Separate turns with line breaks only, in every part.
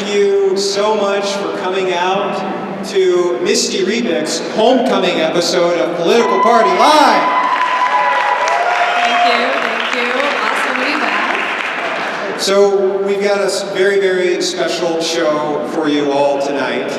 thank you so much for coming out to Misty Rebick's homecoming episode of Political Party Live.
Thank you. Awesome to be back.
So we've got a very, very special show for you all tonight.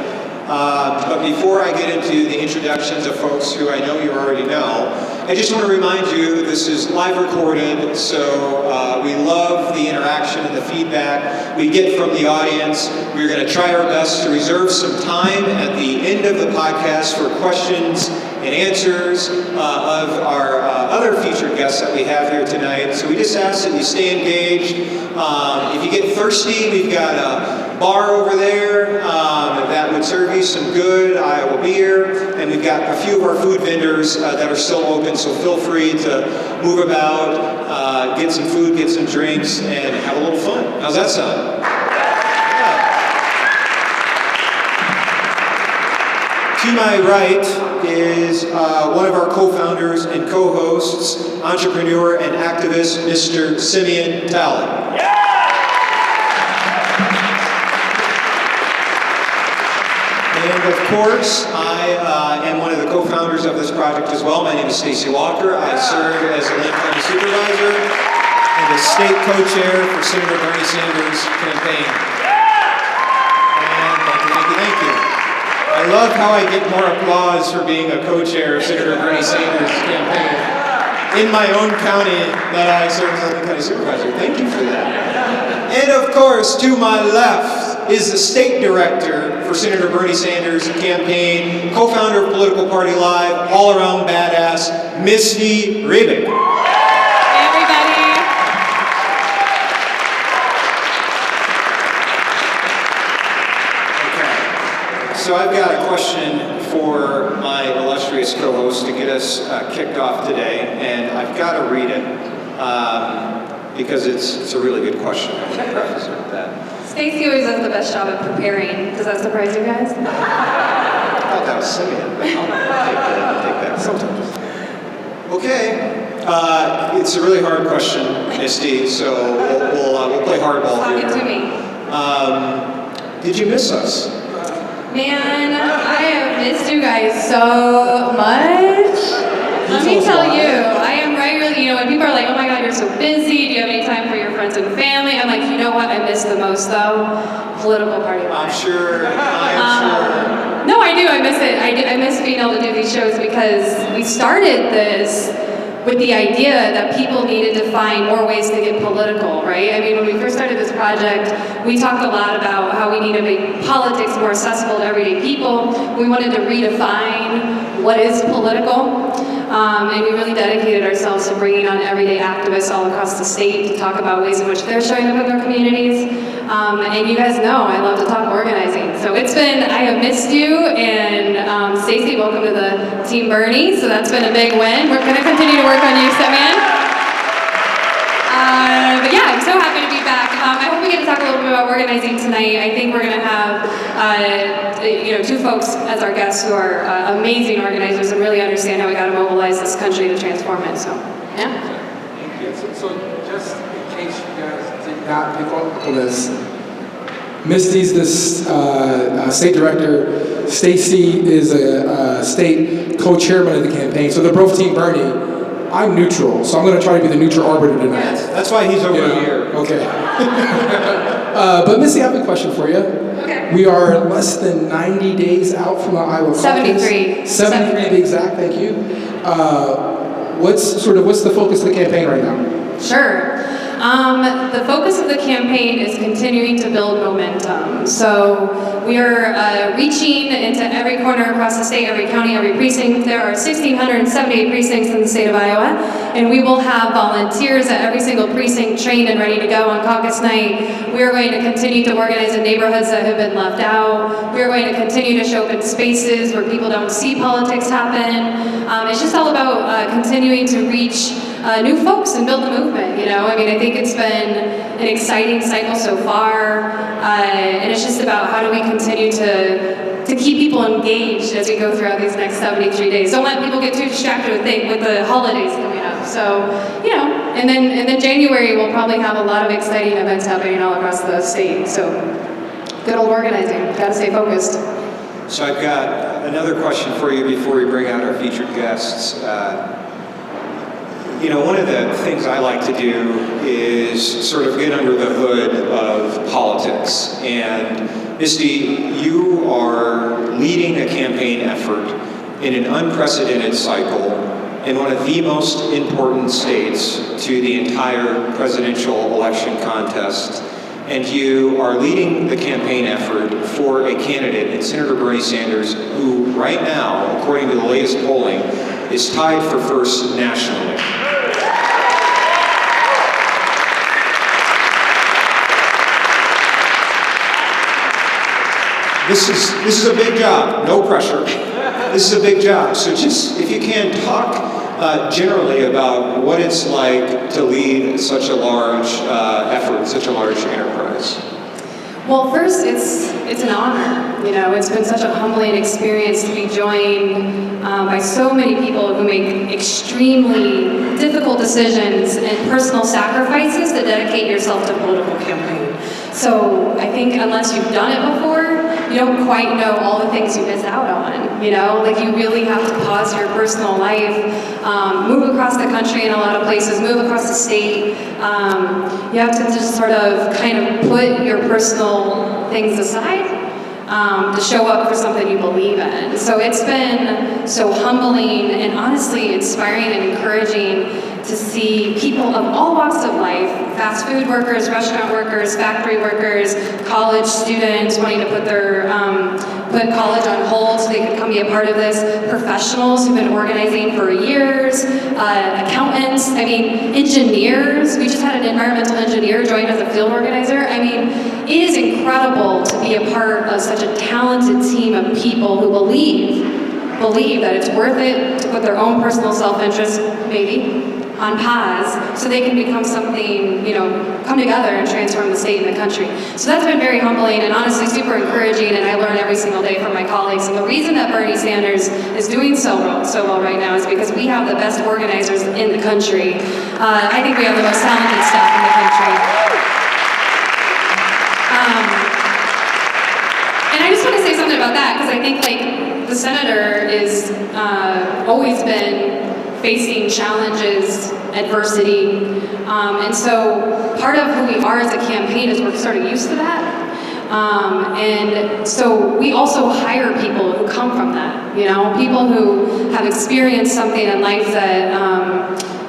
But before I get into the introductions of folks who I know you already know, I just want to remind you this is live recorded, so we love the interaction and the feedback we get from the audience. We're going to try our best to reserve some time at the end of the podcast for questions and answers of our other featured guests that we have here tonight. So we just ask that you stay engaged. If you get thirsty, we've got a bar over there that would serve you some good Iowa beer, and we've got a few of our food vendors that are still open, so feel free to move about, get some food, get some drinks, and have a little fun. How's that sound? To my right is one of our co-founders and co-hosts, entrepreneur and activist, Mr. Simeon Talley. And of course, I am one of the co-founders of this project as well. My name is Stacy Walker. I serve as the Lake County Supervisor and the state co-chair for Senator Bernie Sanders' campaign. And thank you. I love how I get more applause for being a co-chair of Senator Bernie Sanders' campaign in my own county that I serve as the Lake County Supervisor. Thank you for that. And of course, to my left is the state director for Senator Bernie Sanders' campaign, co-founder of Political Party Live, all-around badass, Misty Rebick.
Hey, everybody.
Okay, so I've got a question for my illustrious co-host to get us kicked off today, and I've got to read it because it's a really good question. I want to preface it with that.
Stacey always does the best job at preparing. Does that surprise you guys?
I thought that was Simeon, but I'll take that sometimes. Okay, it's a really hard question, Misty, so we'll play hardball here.
Talk it to me.
Did you miss us?
Man, I have missed you guys so much. Let me tell you, I am regularly, when people are like, oh my God, you're so busy, do you have any time for your friends and family? I'm like, you know what I miss the most though? Political Party Live.
I'm sure.
No, I do, I miss it. I miss being able to do these shows because we started this with the idea that people needed to find more ways to get political, right? I mean, when we first started this project, we talked a lot about how we need to make politics more accessible to everyday people. We wanted to redefine what is political. And we really dedicated ourselves to bringing on everyday activists all across the state to talk about ways in which they're showing up in their communities. And you guys know I love to talk organizing. So it's been, I have missed you, and Stacey, welcome to the Team Bernie. So that's been a big win. We're going to continue to work on you, Simeon. But yeah, I'm so happy to be back. I hope we get to talk a little bit about organizing tonight. I think we're going to have two folks as our guests who are amazing organizers and really understand how we got to mobilize this country to transform it. So, yeah.
Thank you. So just in case you guys did not pick up on this, Misty's this state director. Stacy is a state co-chairman of the campaign. So they're both Team Bernie. I'm neutral, so I'm going to try to be the neutral arbiter tonight.
That's why he's over here.
Okay. But Missy, I have a question for you.
Okay.
We are less than 90 days out from the Iowa caucus.
73.
73 to be exact, thank you. What's the focus of the campaign right now?
Sure. The focus of the campaign is continuing to build momentum. So we are reaching into every corner across the state, every county, every precinct. There are 1,678 precincts in the state of Iowa, and we will have volunteers at every single precinct trained and ready to go on caucus night. We are going to continue to organize in neighborhoods that have been left out. We are going to continue to show up in spaces where people don't see politics happen. It's just all about continuing to reach new folks and build the movement, I mean, I think it's been an exciting cycle so far, and it's just about how do we continue to keep people engaged as we go throughout these next 73 days. Don't let people get too distracted with the holidays coming up. So, and then January we'll probably have a lot of exciting events happening all across the state. So, good old organizing. Gotta stay focused.
So I've got another question for you before we bring out our featured guests. One of the things I like to do is sort of get under the hood of politics. And Misty, you are leading a campaign effort in an unprecedented cycle in one of the most important states to the entire presidential election contest. And you are leading the campaign effort for a candidate in Senator Bernie Sanders, who right now, according to the latest polling, is tied for first nationally. This is a big job, no pressure. This is a big job, so just, if you can, talk generally about what it's like to lead such a large effort, such a large enterprise.
Well, first, it's an honor. It's been such a humbling experience to be joined by so many people who make extremely difficult decisions and personal sacrifices to dedicate yourself to political campaign. So I think unless you've done it before, you don't quite know all the things you miss out on. Like you really have to pause your personal life, move across the country in a lot of places, move across the state. You have to just sort of kind of put your personal things aside to show up for something you believe in. So it's been so humbling and honestly inspiring and encouraging to see people of all walks of life, fast food workers, restaurant workers, factory workers, college students wanting to put their put college on hold so they could come be a part of this, professionals who've been organizing for years, accountants, engineers. We just had an environmental engineer join as a field organizer. It is incredible to be a part of such a talented team of people who believe that it's worth it to put their own personal self-interest, maybe, on pause so they can become something, come together and transform the state and the country. So that's been very humbling and honestly super encouraging, and I learn every single day from my colleagues. And the reason that Bernie Sanders is doing so well right now is because we have the best organizers in the country. I think we have the most talented staff in the country. And I just want to say something about that, because I think the senator is always been facing challenges, adversity, and so part of who we are as a campaign is we're sort of used to that. And so we also hire people who come from that, people who have experienced something in life that,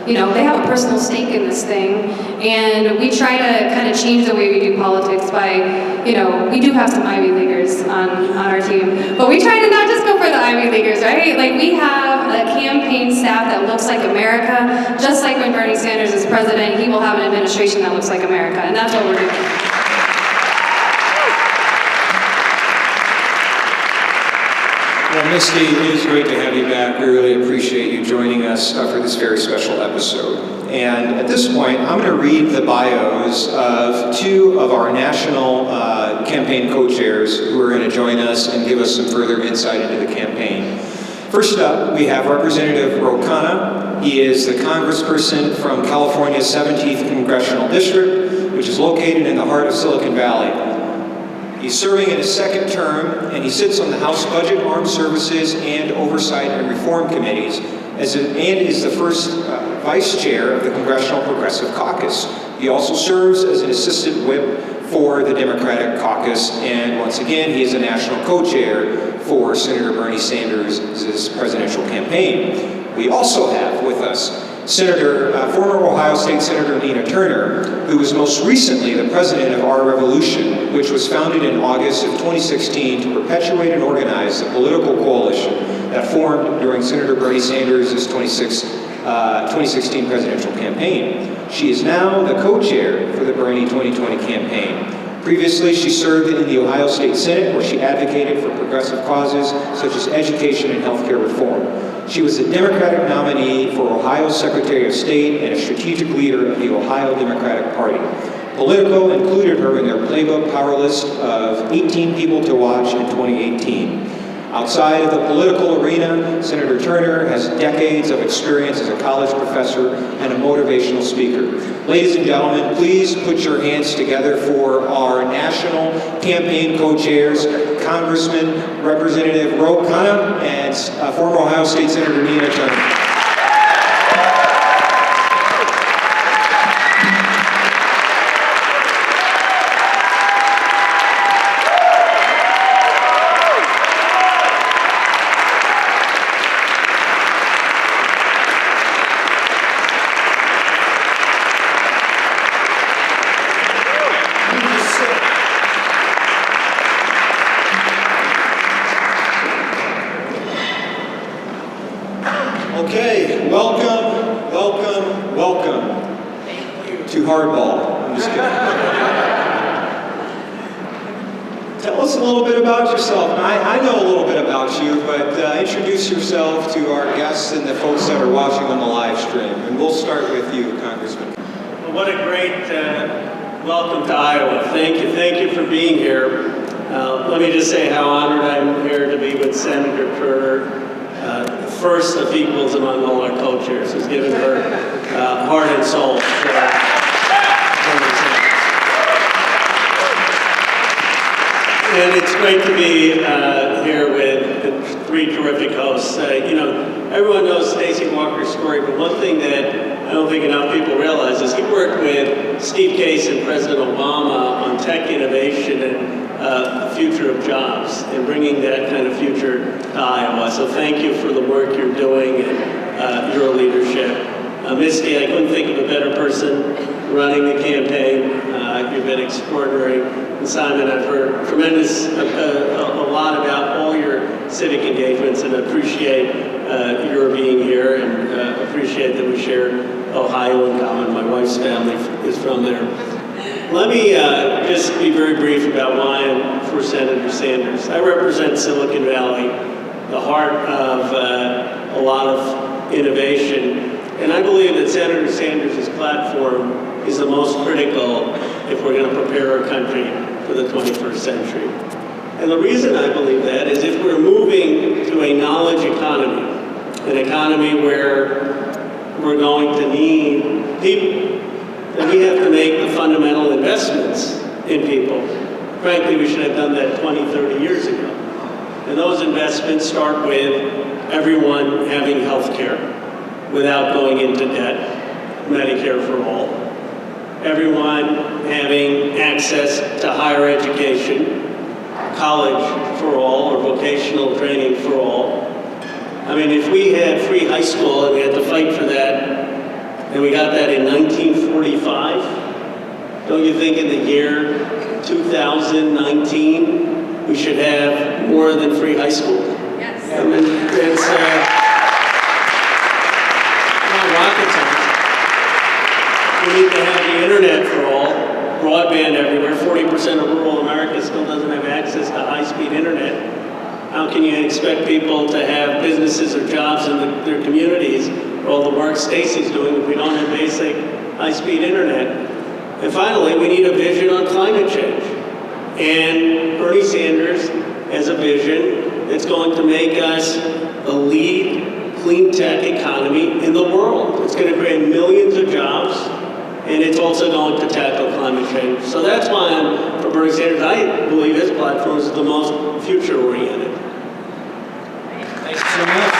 they have a personal stake in this thing, and we try to kind of change the way we do politics by, we do have some Ivy Leaguers on our team, but we try to not just go for the Ivy Leaguers, right? We have a campaign staff that looks like America, just like when Bernie Sanders is president, he will have an administration that looks like America, and that's what we're doing.
Well, Misty, it is great to have you back. We really appreciate you joining us for this very special episode. And at this point, I'm going to read the bios of two of our national campaign co-chairs who are going to join us and give us some further insight into the campaign. First up, we have Representative Rokana. He is the congressperson from California's 17th Congressional District, which is located in the heart of Silicon Valley. He's serving in his second term, and he sits on the House Budget, Armed Services, and Oversight and Reform Committees, and is the first vice chair of the Congressional Progressive Caucus. He also serves as an assistant whip for the Democratic Caucus, and once again, he is a national co-chair for Senator Bernie Sanders' presidential campaign. We also have with us former Ohio State Senator Nina Turner, who was most recently the president of Our Revolution, which was founded in August of 2016 to perpetuate and organize the political coalition that formed during Senator Bernie Sanders' 2016 presidential campaign. She is now the co-chair for the Bernie 2020 campaign. Previously, she served in the Ohio State Senate, where she advocated for progressive causes such as education and healthcare reform. She was the Democratic nominee for Ohio's Secretary of State and a strategic leader of the Ohio Democratic Party. Politico included her in their playbook power list of 18 people to watch in 2018. Outside of the political arena, Senator Turner has decades of experience as a college professor and a motivational speaker. Ladies and gentlemen, please put your hands together for our national national campaign co-chairs, Congressman Representative Ro Khanna and former Ohio State Senator Nina Turner. Okay, welcome to Hardball. I'm just kidding. Tell us a little bit about yourself. I know a little bit about you, but introduce yourself to our guests and the folks that are watching on the live stream. And we'll start with you, Congressman.
Well, what a great welcome to Iowa. Thank you for being here. Let me just say how honored I am here to be with Senator Turner, the first of equals among all our co-chairs, who's given her heart and soul. And it's great to be here with three terrific hosts. Everyone knows Stacey Walker's story, but one thing that I don't think enough people realize is he worked with Steve Case and President Obama on tech innovation and the future of jobs and bringing that kind of future to Iowa. So thank you for the work you're doing and your leadership. Misty, I couldn't think of a better person running the campaign. You've been extraordinary. And Simon, I've heard a lot about all your civic engagements and appreciate your being here and appreciate that we share Ohio in common. My wife's family is from there. Let me just be very brief about why I'm for Senator Sanders. I represent Silicon Valley, the heart of a lot of innovation, and I believe that Senator Sanders' platform is the most critical if we're going to prepare our country for the 21st century. And the reason I believe that is if we're moving to a knowledge economy, an economy where we're going to need people, then we have to make the fundamental investments in people. Frankly, we should have done that 20, 30 years ago. And those investments start with everyone having health care without going into debt, Medicare for all. Everyone having access to higher education, college for all, or vocational training for all. I mean, if we had free high school and we had to fight for that, and we got that in 1945, don't you think in the year 2019, we should have more than free high school?
Yes.
I mean, it's not rocket science. We need to have the internet for all, broadband everywhere. 40% of rural America still doesn't have access to high-speed internet. How can you expect people to have businesses or jobs in their communities or all the work Stacey's doing if we don't have basic high-speed internet? And finally, we need a vision on climate change. And Bernie Sanders has a vision that's going to make us the lead clean tech economy in the world. It's going to create millions of jobs, and it's also going to tackle climate change. So that's why I'm for Bernie Sanders. I believe his platform is the most future-oriented.
Thanks so much.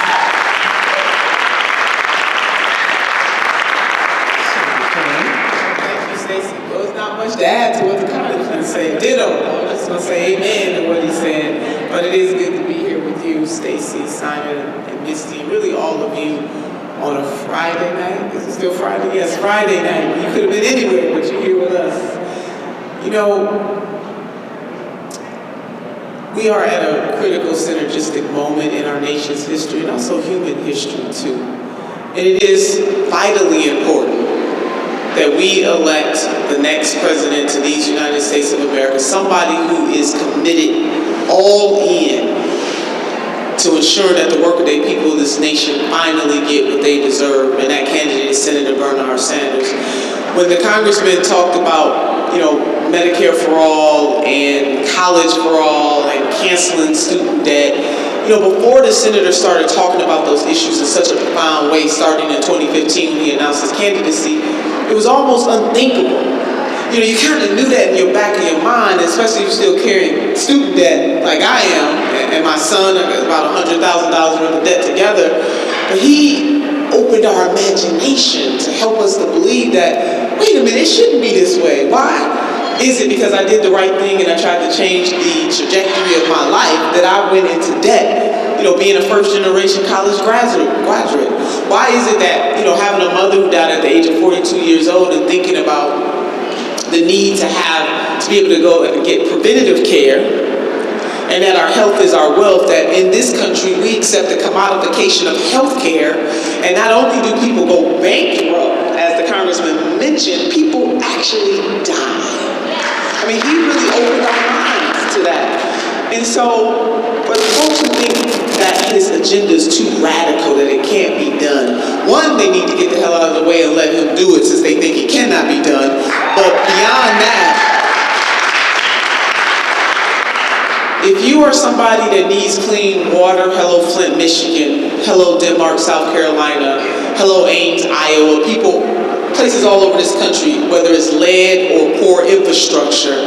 Thank you, Stacey. Well, there's not much to add to what the congressman said. Ditto. I'm just going to say amen to what he said. But it is good to be here with you, Stacey, Simon, and Misty, really all of you on a Friday night. Is it still Friday? Yes, Friday night. You could have been anywhere, but you're here with us. You know, we are at a critical synergistic moment in our nation's history and also human history too. And it is vitally important that we elect the next president to these United States of America, somebody who is committed all in to ensure that the workaday people of this nation finally get what they deserve, and that candidate is Senator Bernard Sanders. When the congressman talked about, Medicare for all and college for all and canceling student debt, before the senator started talking about those issues in such a profound way, starting in 2015 when he announced his candidacy, it was almost unthinkable. You kind of knew that in your back of your mind as especially if you're still carrying student debt like I am, and my son, about $100,000 worth of debt together. But he opened our imagination to help us to believe that, wait a minute, it shouldn't be this way. Why? Is it because I did the right thing and I tried to change the trajectory of my life that I went into debt? You know, being a first-generation college graduate. Why is it that, you know, having a mother who died at the age of 42 years old and thinking about the need to be able to go and get preventative care, and that our health is our wealth, that in this country we accept the commodification of health care, and not only do people go bankrupt, as the congressman mentioned, people actually die. I mean, he really opened our minds to that. And so, for the folks who think that his agenda is too radical, that it can't be done, one, they need to get the hell out of the way and let him do it since they think it cannot be done. But beyond that, if you are somebody that needs clean water, hello Flint, Michigan, hello Denmark, South Carolina, hello Ames, Iowa, places all over this country, whether it's lead or poor infrastructure,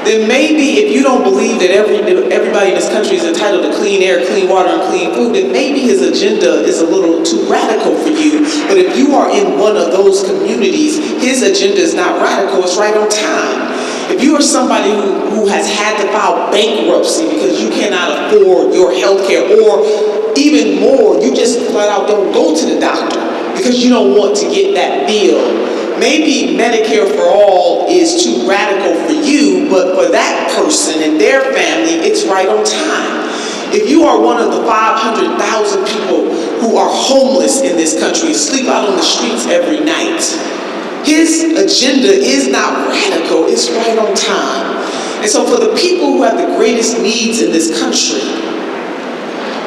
then maybe if you don't believe that everybody in this country is entitled to clean air, clean water, and clean food, then maybe his agenda is a little too radical for you. But if you are in one of those communities, his agenda is not radical, it's right on time. If you are somebody who has had to file bankruptcy because you cannot afford your health care, or even more, you just flat out don't go to the doctor because you don't want to get that bill. Maybe Medicare for all is too radical for you, but for that person and their family, it's right on time. If you are one of the 500,000 people who are homeless in this country, sleep out on the streets every night, his agenda is not radical, it's right on time. And so for the people who have the greatest needs in this country,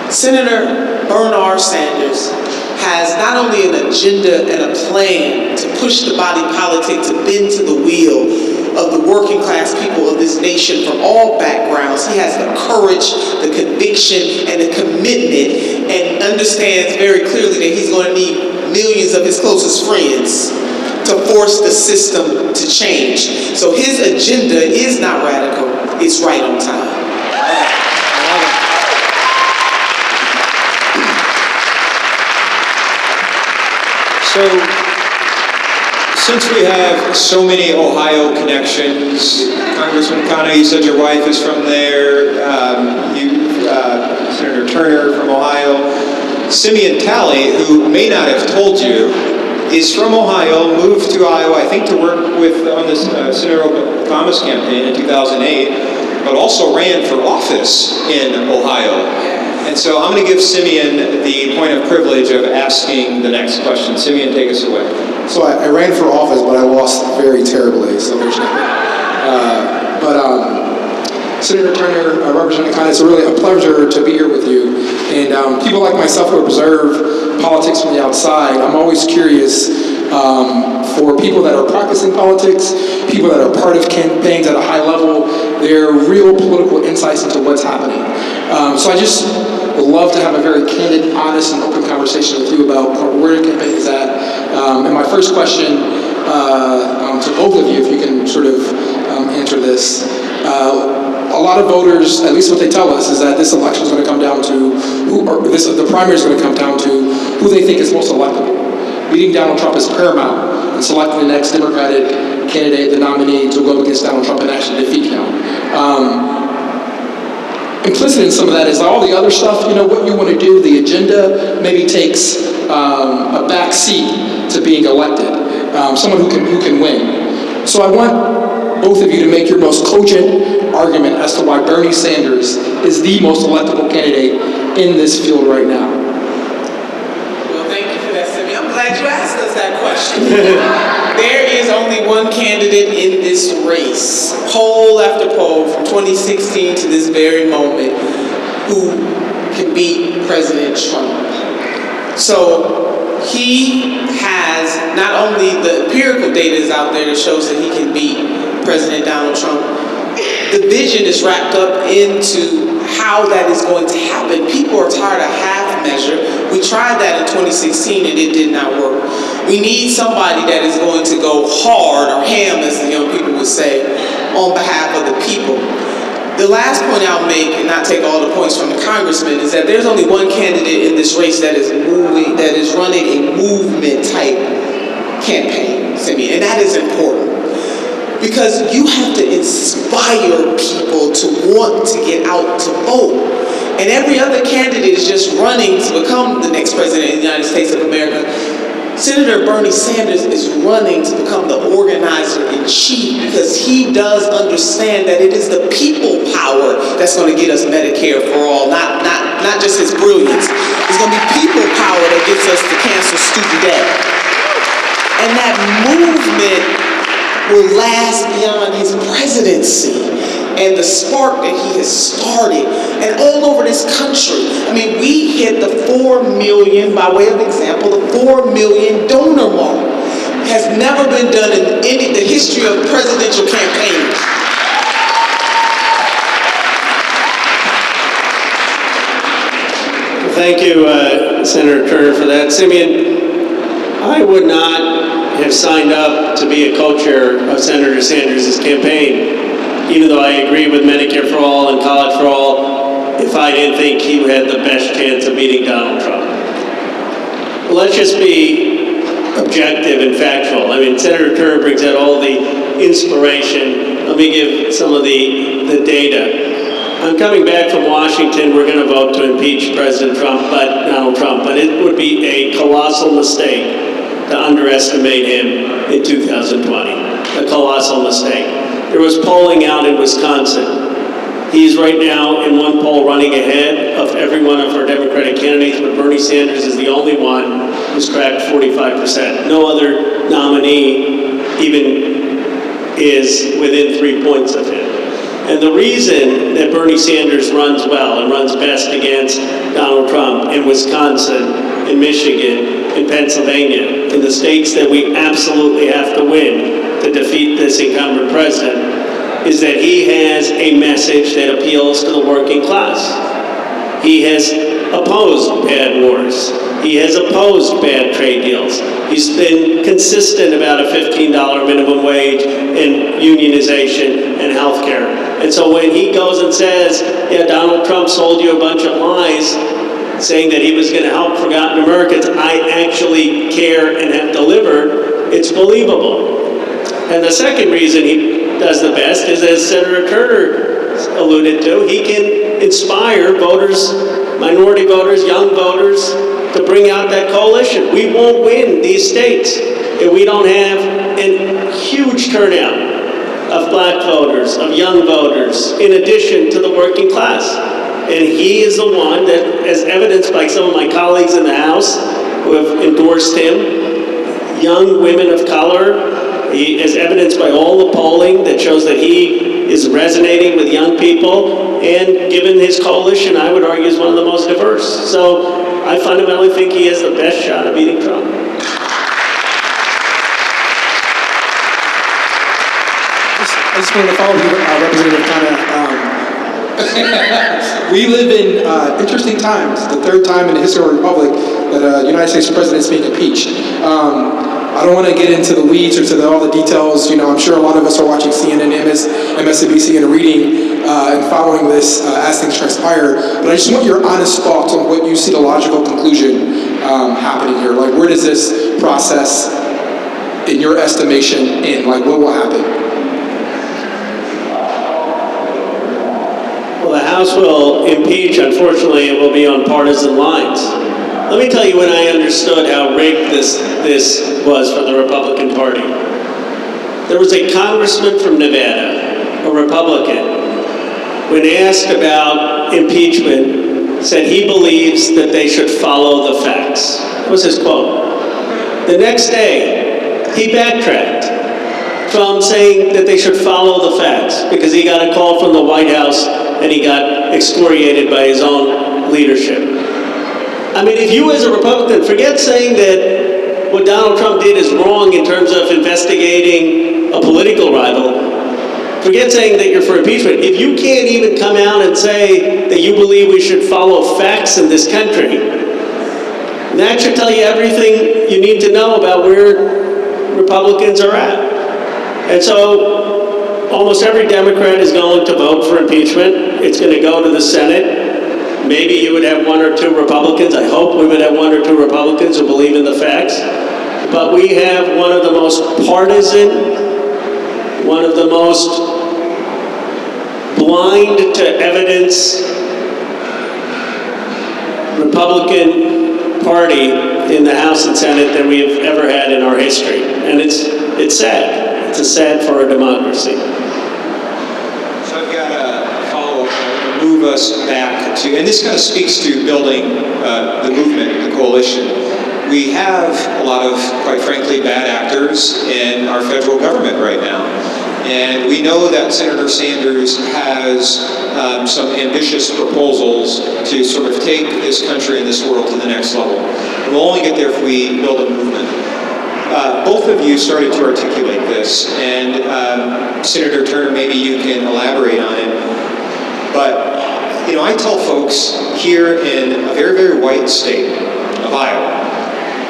Senator Bernard Sanders has not only an agenda and a plan to push the body politic to bend to the wheel of the working class people of this nation from all backgrounds. He has the courage, the conviction, and the commitment, and understands very clearly that he's going to need millions of his closest friends to force the system to change. So his agenda is not radical, it's right on time.
So, since we have so many Ohio connections, Congressman Kano, you said your wife is from there, Senator Turner from Ohio, Simeon Talley, who may not have told you, is from Ohio, moved to Iowa, I think to work on this Senator Obama's campaign in 2008, but also ran for office in Ohio. And so I'm going to give Simeon the point of privilege of asking the next question. Simeon, take us away.
So I ran for office, but I lost very terribly, so there's Senator Turner, Representative Khan, it's really a pleasure to be here with you. And people like myself who observe politics from the outside, I'm always curious for people that are practicing politics, people that are part of campaigns at a high level, their real political insights into what's happening. So I just would love to have a very candid, honest, and open conversation with you about where the campaign is at. And my first question to both of you, if you can sort of answer this. A lot of voters, at least what they tell us, is that this election is going to come down to the primary is going to come down to who they think is most electable. Beating Donald Trump is paramount in selecting the next Democratic candidate, the nominee, to go against Donald Trump and actually defeat him. Implicit in some of that is all the other stuff, what you want to do, the agenda maybe takes a back seat to being elected. Someone who can win. So I want both of you to make your most cogent argument as to why Bernie Sanders is the most electable candidate in this field right now.
Well, thank you for that, Simeon. I'm glad you asked us that question. There is only one candidate in this race, poll after poll, from 2016 to this very moment, who can beat President Trump. So he has not only the empirical data is out there that shows that he can beat President Donald Trump, the vision is wrapped up into how that is going to happen. People are tired of half measure. We tried that in 2016 and it did not work. We need somebody that is going to go hard, or ham as the young people would say, on behalf of the The last point I'll make, and not take all the points from the congressman, is that there's only one candidate in this race that is running a movement type campaign, Simeon, and that is important. Because you have to inspire people to want to get out to vote. And every other candidate is just running to become the next president of the United States of America. Senator Bernie Sanders is running to become the organizer-in-chief because he does understand that it is the people power that's going to get us Medicare for all, not just his brilliance. It's going to be people power that gets us to cancel student debt. And that movement will last beyond his presidency and the spark that he has started. And all over this country, I mean, we hit the 4 million, by way of example, the 4 million donor mark. Has never been done in the history of presidential campaigns.
Thank you, Senator Turner, for that. Simeon, I would not have signed up to be a co-chair of Senator Sanders' campaign, even though I agree with Medicare for all and college for all, if I didn't think he had the best chance of beating Donald Trump. Let's just be objective and factual. I mean, Senator Turner brings out all the inspiration. Let me give some of the data. I'm coming back from Washington. We're going to vote to impeach Donald Trump, but it would be a colossal mistake to underestimate him in 2020. A colossal mistake. There was polling out in Wisconsin. He's right now in one poll running ahead of every one of our Democratic candidates, but Bernie Sanders is the only one who's cracked 45%. No other nominee even is within 3 points of him. And the reason that Bernie Sanders runs well and runs best against Donald Trump in Wisconsin, in Michigan, in Pennsylvania, in the states that we absolutely have to win to defeat this incumbent president, is that he has a message that appeals to the working class. He has opposed bad wars. He has opposed bad trade deals. He's been consistent about a $15 minimum wage and unionization and health care. And so when he goes and says, yeah, Donald Trump sold you a bunch of lies, saying that he was going to help forgotten Americans, I actually care and have delivered, it's believable. And the second reason he does the best is, as Senator Turner alluded to, he can inspire voters, minority voters, young voters, to bring out that coalition. We won't win these states if we don't have a huge turnout of black voters, of young voters, in addition to the working class. And he is the one that, as evidenced by some of my colleagues in the House who have endorsed him, young women of color, he is evidenced by all the polling that shows that he is resonating with young people, and given his coalition, I would argue is one of the most diverse. So I fundamentally think he has the best shot of beating Trump.
I just wanted to follow you, Representative Khanna. We live in interesting times, the third time in the history of the Republic that a United States president is being impeached. I don't want to get into the weeds or to all the details. You know, I'm sure a lot of us are watching CNN, MSNBC, and reading and following this as things transpire. But I just want your honest thoughts on what you see the logical conclusion happening here. Like, where does this process, in your estimation, end? Like, what will happen?
Well, the House will impeach. Unfortunately, it will be on partisan lines. Let me tell you when I understood how rigged this was for the Republican Party. There was a congressman from Nevada, a Republican, when asked about impeachment, said he believes that they should follow the facts. That was his quote. The next day, he backtracked from saying that they should follow the facts because he got a call from the White House and he got excoriated by his own leadership. I mean, if you as a Republican, forget saying that what Donald Trump did is wrong in terms of investigating a political rival, forget saying that you're for impeachment. If you can't even come out and say that you believe we should follow facts in this country, that should tell you everything you need to know about where Republicans are at. And so almost every Democrat is going to vote for impeachment. It's going to go to the Senate. Maybe you would have one or two Republicans. I hope we would have one or two Republicans who believe in the facts. But we have one of the most partisan, one of the most blind to evidence Republican Party in the House and Senate that we have ever had in our history. And it's sad. It's sad for our democracy.
So I've got a follow-up to move us back to, and this kind of speaks to building the movement, the coalition. We have a lot of, quite frankly, bad actors in our federal government right now. And we know that Senator Sanders has some ambitious proposals to sort of take this country and this world to the next level. And we'll only get there if we build a movement. Both of you started to articulate this, and Senator Turner, maybe you can elaborate on it. But, you know, I tell folks here in a very, very white state of Iowa,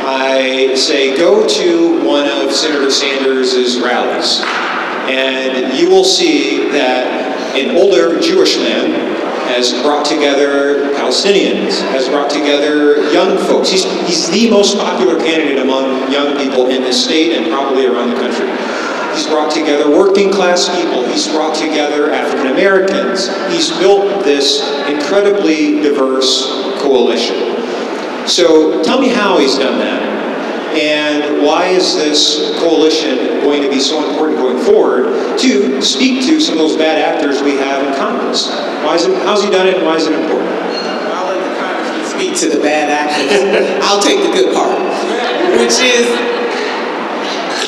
I say, go to one of Senator Sanders' rallies, and you will see that an older Jewish man has brought together Palestinians, has brought together young folks. He's the most popular candidate among young people in this state and probably around the country. He's brought together working class people. He's brought together African Americans. He's built this incredibly diverse coalition. So tell me how he's done that. And why is this coalition going to be so important going forward to speak to some of those bad actors we have in Congress? How's he done it, and why is it important?
I'll let the congressman speak to the bad actors. I'll take the good part, which is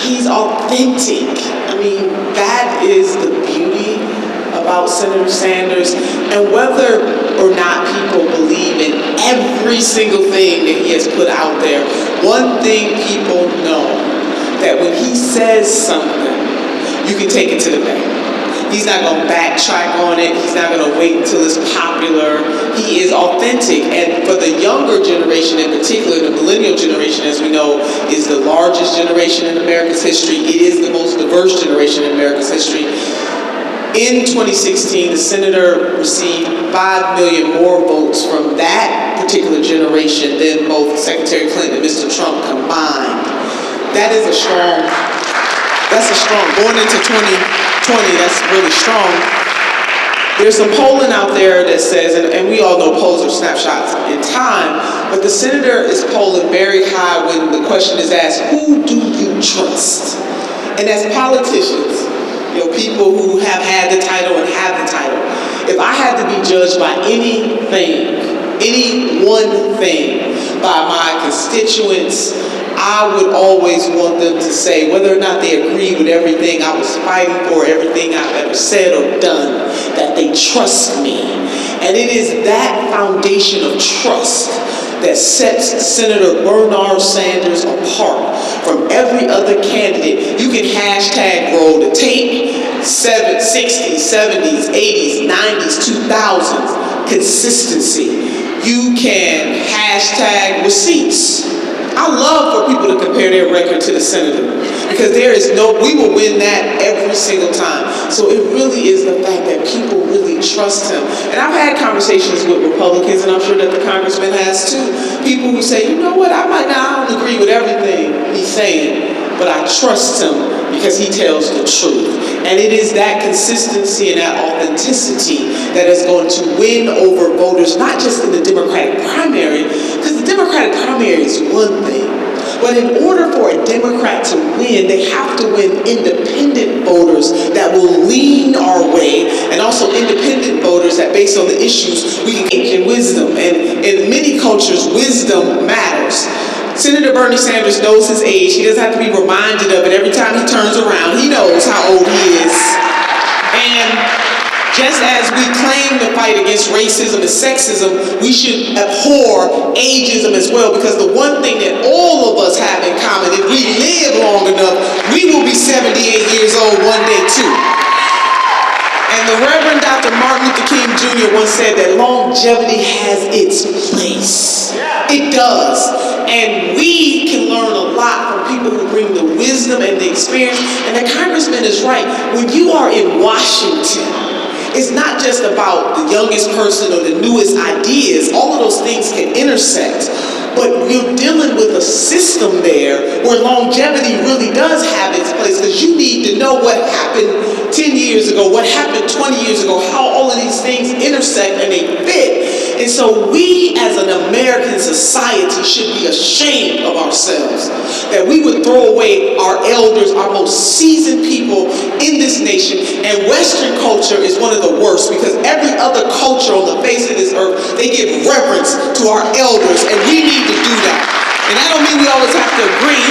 he's authentic. I mean, that is the beauty about Senator Sanders. And whether or not people believe in every single thing that he has put out there, one thing people know, that when he says something, you can take it to the bank. He's not going to backtrack on it. He's not going to wait until it's popular. He is authentic. And for the younger generation in particular, the millennial generation, as we know, is the largest generation in America's history. It is the most diverse generation in America's history. In 2016, the senator received 5 million more votes from that particular generation than both Secretary Clinton and Mr. Trump combined. That is a strong, going into 2020, that's really strong. There's some polling out there that says, and we all know polls are snapshots in time, but the senator is polling very high when the question is asked, who do you trust? And as politicians, you know, people who have had the title and have the title, if I had to be judged by anything, any one thing, by my constituents, I would always want them to say, whether or not they agree with everything I was fighting for, everything I've ever said or done, that they trust me. And it is that foundation of trust that sets Senator Bernard Sanders apart from every other candidate. You can hashtag roll the tape, 60s, 70s, 80s, 90s, 2000s, consistency. You can hashtag receipts. I love for people to compare their record to the senator, because we will win that every single time. So it really is the fact that people really trust him. And I've had conversations with Republicans, and I'm sure that the congressman has too. People who say, you know what, I don't agree with everything he's saying, but I trust him because he tells the truth. And it is that consistency and that authenticity that is going to win over voters, not just in the Democratic primary, because the Democratic primary is one thing. But in order for a Democrat to win, they have to win independent voters that will lean our way, and also independent voters that, based on the issues, we can engage in wisdom. And in many cultures, wisdom matters. Senator Bernie Sanders knows his age. He doesn't have to be reminded of it every time he turns around. He knows how old he is. And just as we claim to fight against racism and sexism, we should abhor ageism as well, because the one thing that all of us have in common, if we live long enough, we will be 78 years old one day too. And the Reverend Dr. Martin Luther King Jr. once said that longevity has its place. It does. And we can learn a lot from people people who bring the wisdom and the experience. And the congressman is right. When you are in Washington, it's not just about the youngest person or the newest ideas. All of those things can intersect. But you're dealing with a system there where longevity really does have its place, because you need to know what happened 10 years ago, what happened 20 years ago, how all of these things intersect and they fit. And so we as an American society should be ashamed of ourselves that we would throw away our elders, our most seasoned people in this nation. And Western culture is one of the worst, because every other culture on the face of this earth, they give reverence to our elders, and we need to do that. And that don't mean we always have to agree.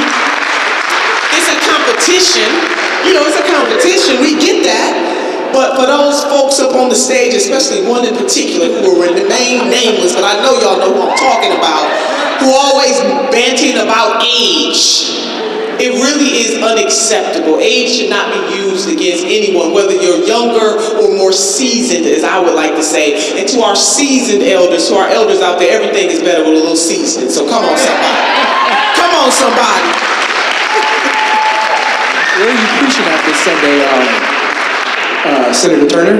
It's a competition. You know, it's a competition. We get that. But for those folks up on the stage, especially one in particular who will remain nameless, but I know y'all know who I'm talking about, who always banting about age, it really is unacceptable. Age should not be used against anyone, whether you're younger or more seasoned, as I would like to say. And to our seasoned elders, to our elders out there, everything is better with a little seasoning. So come on, somebody. Come on, somebody.
Where are you preaching at this Sunday, Senator Turner?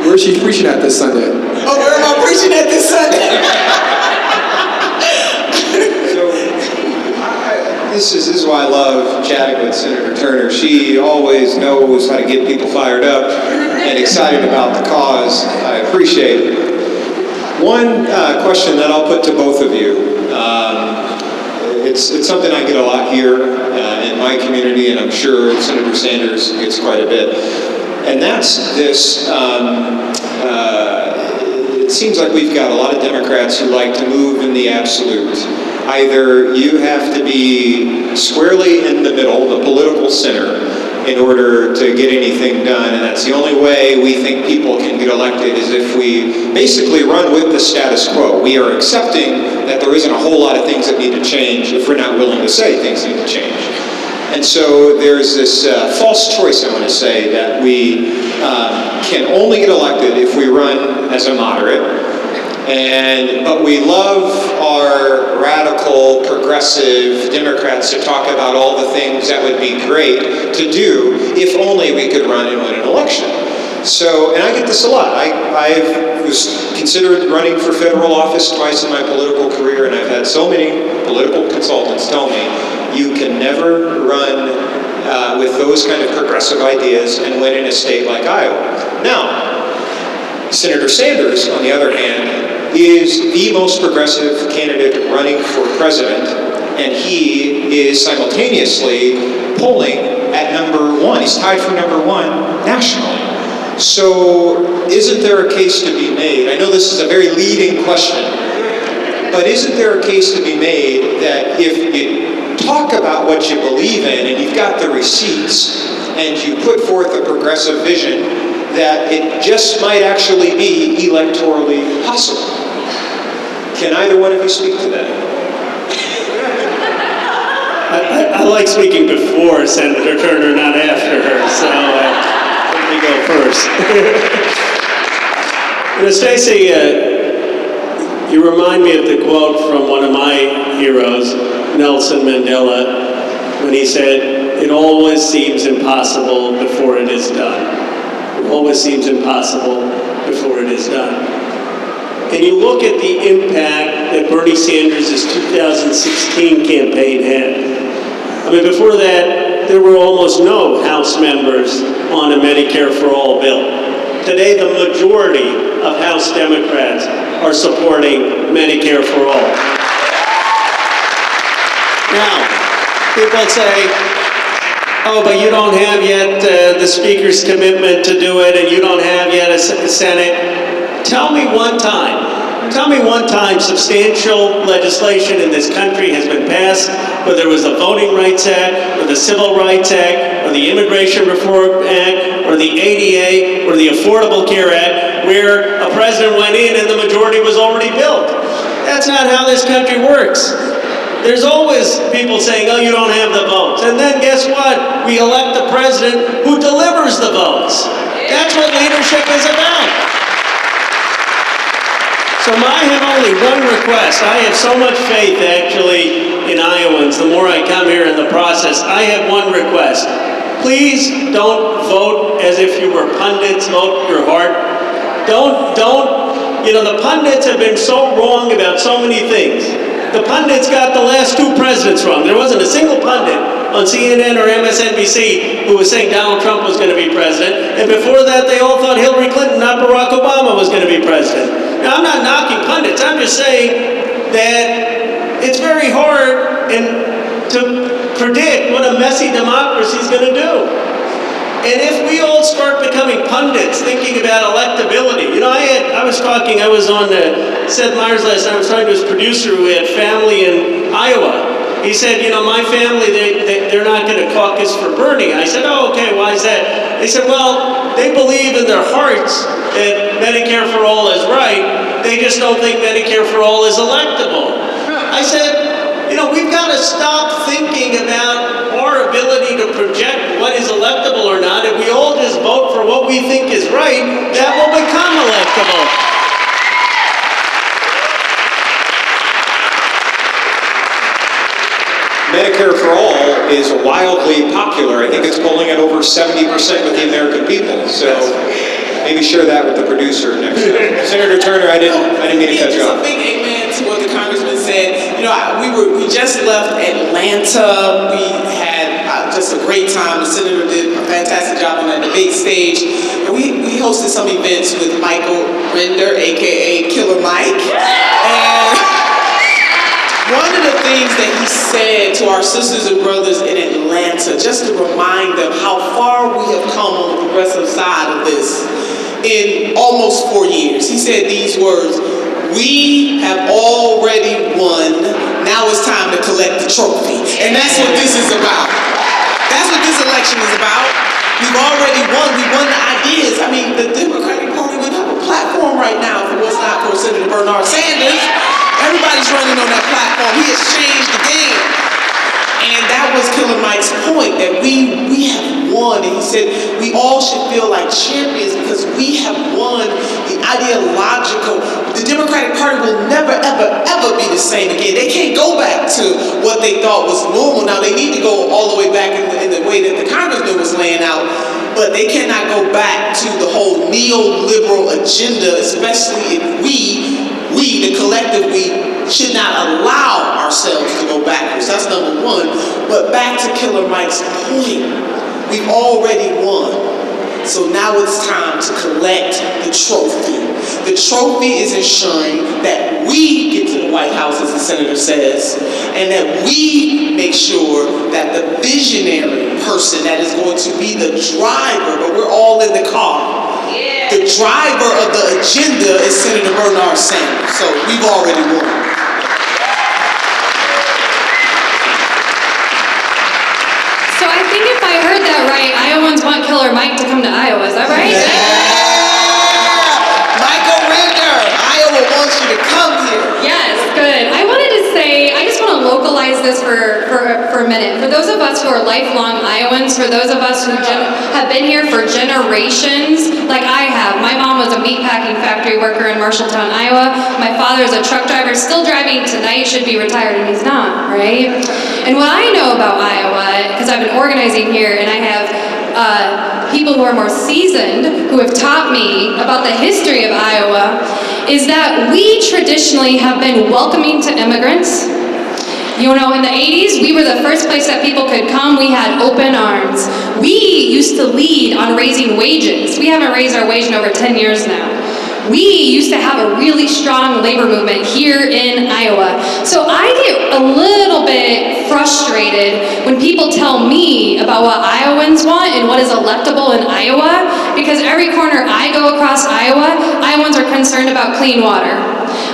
Where is she preaching at this Sunday?
Oh, where am I preaching at this Sunday?
This is why I love chatting with Senator Turner. She always knows how to get people fired up and excited about the cause. I appreciate it. One question that I'll put to both of you. It's something I get a lot here in my community, and I'm sure Senator Sanders gets quite a bit. And that's this. It seems like we've got a lot of Democrats who like to move in the absolute. Either you have to be squarely in the middle, the political center, in order to get anything done, and that's the only way we think people can get elected, is if we basically run with the status quo. We are accepting that there isn't a whole lot of things that need to change if we're not willing to say things need to change. And so there's this false choice, I want to say, that we can only get elected if we run as a moderate. But we love our radical, progressive Democrats to talk about all the things that would be great to do if only we could run and win an election. So, and I get this a lot. I was considered running for federal office twice in my political career, and I've had so many political consultants tell me, you can never run with those kind of progressive ideas and win in a state like Iowa. Now, Senator Sanders, on the other hand, is the most progressive candidate running for president, and he is simultaneously polling at #1. He's tied for #1 nationally. So isn't there a case to be made? I know this is a very leading question, but isn't there a case to be made that if you talk about what you believe in and you've got the receipts and you put forth a progressive vision, that it just might actually be electorally possible? Can either one of you speak to that?
I like speaking before Senator Turner, not after her, so let me go first. Stacey, you remind me of the quote from one of my heroes, Nelson Mandela, when he said, "It always seems impossible before it is done." It always seems impossible before it is done. And you look at the impact that Bernie Sanders' 2016 campaign had. I mean, before that, there were almost no House members on a Medicare for All bill. Today, the majority of House Democrats are supporting Medicare for All. Now, people say, oh, but you don't have yet the Speaker's commitment to do it, and you don't have yet a Senate. Tell me one time substantial legislation in this country has been passed, whether it was the Voting Rights Act, or the Civil Rights Act, or the Immigration Reform Act, or the ADA, or the Affordable Care Act, where a president went in and the majority was already built. That's not how this country works. There's always people saying, oh, you don't have the votes. And then guess what? We elect the president who delivers the votes. That's what leadership is about. So I have only one request. I have so much faith, actually, in Iowans. The more I come here in the process, I have one request. Please don't vote as if you were pundits. Vote your heart. The pundits have been so wrong about so many things. The pundits got the last two presidents wrong. There wasn't a single pundit on CNN or MSNBC who was saying Donald Trump was going to be president. And before that, they all thought Hillary Clinton, not Barack Obama, was going to be president. Now, I'm not knocking pundits. I'm just saying that it's very hard to predict what a messy democracy is going to do. And if we all start becoming pundits, thinking about electability, I was on Seth Meyers last night. I was talking to his producer who had family in Iowa. He said, my family, they're not going to caucus for Bernie. I said, oh, okay, why is that? They said, well, they believe in their hearts that Medicare for all is right. They just don't think Medicare for all is electable. I said, we've got to stop thinking about our ability to project what is electable or not. If we all just vote for what we think is right, that will become electable.
Medicare for all is wildly popular. I think it's polling at over 70% with the American people. So maybe share that with the producer next time. Senator Turner, I didn't mean to cut you off.
Just a big amen to what the congressman said. We just left Atlanta. We had just a great time. The senator did a fantastic job on that debate stage. And we hosted some events with Michael Render, aka Killer Mike. And one of the things that he said to our sisters and brothers in Atlanta, just to remind them how far we have come on the progressive side of this in almost 4 years, he said these words: we have already won, now it's time to collect the trophy. And that's what this is about. That's what this election is about. We've already won. We won the ideas. I mean, the Democratic Party would have a platform right now if it was not for Senator Bernard Sanders. Everybody's running on that platform. He has changed the game. And that was Killer Mike's point, that we have won. And he said we all should feel like champions because we have won the ideological. The Democratic Party will never, ever, ever be the same again. They can't go back to what they thought was normal. Now, they need to go all the way back in the way that the congressman was laying out. But they cannot go back to the whole neoliberal agenda, especially if we, the collective we, should not allow ourselves to go backwards. That's number one. But back to Killer Mike's point, we've already won. So now it's time to collect the trophy. The trophy is ensuring that we get to the White House, as the senator says, and that we make sure that the visionary person that is going to be the driver, but we're all in the car. The driver of the agenda is Senator Bernard Sanders. So we've already won.
So I think if I heard that right, Iowans want Killer Mike to come to Iowa. Is that right?
Yeah! Michael Render, Iowa wants you to come here.
Yes, good. I wanted to say, I just want to localize this for a minute. For those of us who are lifelong Iowans, for those of us who have been here for generations, like I have. My mom was a meatpacking factory worker in Marshalltown, Iowa. My father is a truck driver, still driving tonight, should be retired, and he's not, right? And what I know about Iowa, because I've been organizing here, and I have people who are more seasoned, who have taught me about the history of Iowa, is that we traditionally have been welcoming to immigrants. In the 80s, we were the first place that people could come. We had open arms. We used to lead on raising wages. We haven't raised our wage in over 10 years now. We used to have a really strong labor movement here in Iowa. So I get a little bit frustrated when people tell me about what Iowans want and what is electable in Iowa, because every corner I go across Iowa, Iowans are concerned about clean water.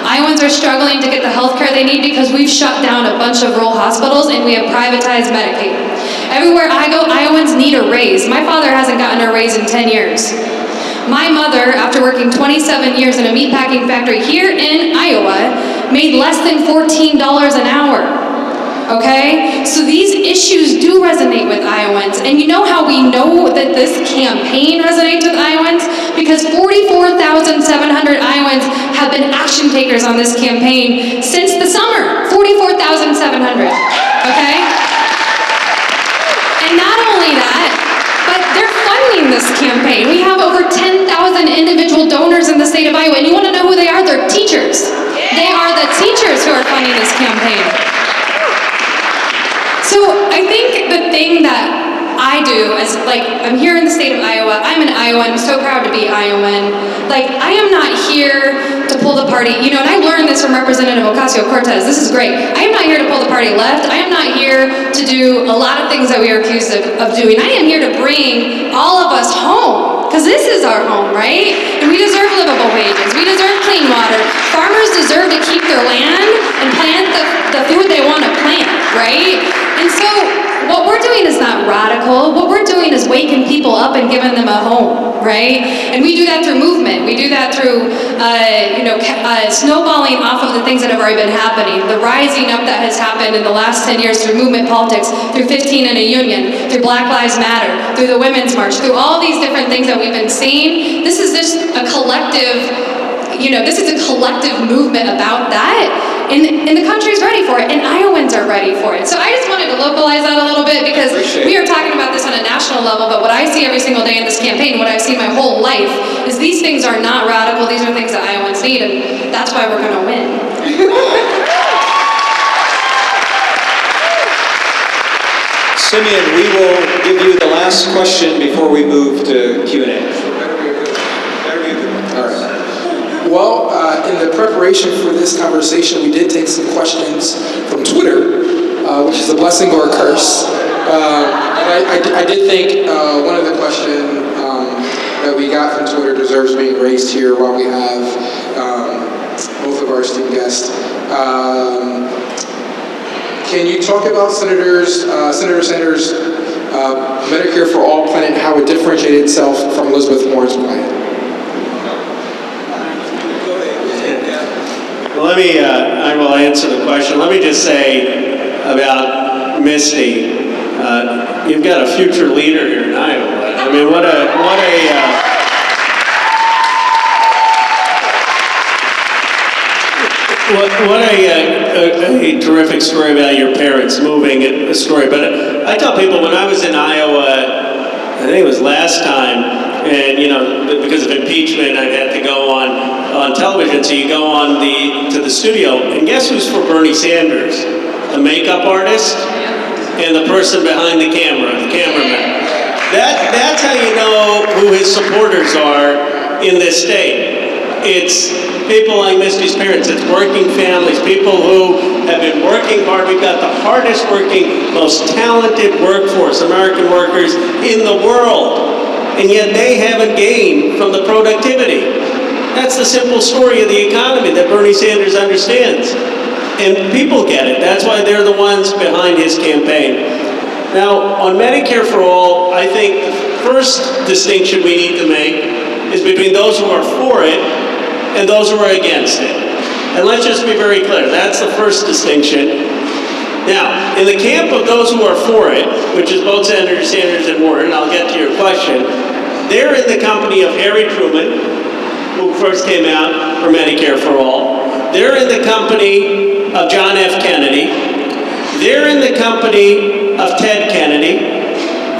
Iowans are struggling to get the health care they need because we've shut down a bunch of rural hospitals and we have privatized Medicaid. Everywhere I go, Iowans need a raise. My father hasn't gotten a raise in 10 years. My mother, after working 27 years in a meatpacking factory here in Iowa, made less than $14 an hour. Okay? So these issues do resonate with Iowans. And you know how we know that this campaign resonates with Iowans? Because 44,700 Iowans have have been action takers on this campaign since the summer, 44,700, okay? And not only that, but they're funding this campaign. We have over 10,000 individual donors in the state of Iowa, and you want to know who they are? They're teachers. They are the teachers who are funding this campaign. So I think the thing that I do as, like, I'm here in the state of Iowa. I'm an Iowan, so proud to be Iowan. Like, I am not here to pull the party, you know, and I learned this from Representative Ocasio-Cortez. This is great. I am not here to pull the party left. I am not here to do a lot of things that we are accused of doing. I am here to bring all of us home, because this is our home, right? And we deserve livable wages. We deserve clean water. Farmers deserve to keep their land and plant the food they want to plant, right? And so what we're doing is not radical. What we're doing is waking people up and giving them a home, right? And we do that through movement. We do that through, snowballing off of the things that have already been happening. The rising up that has happened in the last 10 years through movement politics, through 15 in a union, through Black Lives Matter, through the Women's March, through all these different things that we've been seeing. This is just a collective, this is a collective movement about that. And the country's ready for it, and Iowans are ready for it. So I just wanted to localize that a little bit, because we are talking about this on a national level, but what I see every single day in this campaign, what I've seen my whole life, is these things are not radical. These are things that Iowans need, and that's why we're going to win.
Simeon, we will give you the last question before we move to Q&A. Better be a good one. All right.
Well, in the preparation for this conversation, we did take some questions from Twitter, which is a blessing or a curse. And I did think one of the questions that we got from Twitter deserves being raised here while we have both of our esteemed guests. Can you talk about Senator Sanders' Medicare for All plan and how it differentiated itself from Elizabeth Warren's plan?
Well, I will answer the question. Let me just say about Misty, you've got a future leader here in Iowa. I mean, what a terrific story about your parents moving, a story. But I tell people, when I was in Iowa, I think it was last time, and because of impeachment, I had to go on television. So you go to the studio, and guess who's for Bernie Sanders? The makeup artist and the person behind the camera, the cameraman. That's how you know who his supporters are in this state. It's people like Misty's parents. It's working families, people who have been working hard. We've got the hardest working, most talented workforce, American workers in the world. And yet they haven't gained from the productivity. That's the simple story of the economy that Bernie Sanders understands. And people get it. That's why they're the ones behind his campaign. Now, on Medicare for All, I think the first distinction we need to make is between those who are for it and those who are against it. And let's just be very clear. That's the first distinction. Now, in the camp of those who are for it, which is both Senator Sanders and Warren, and I'll get to your question, they're in the company of Harry Truman, who first came out for Medicare for All. They're in the company of John F. Kennedy. They're in the company of Ted Kennedy.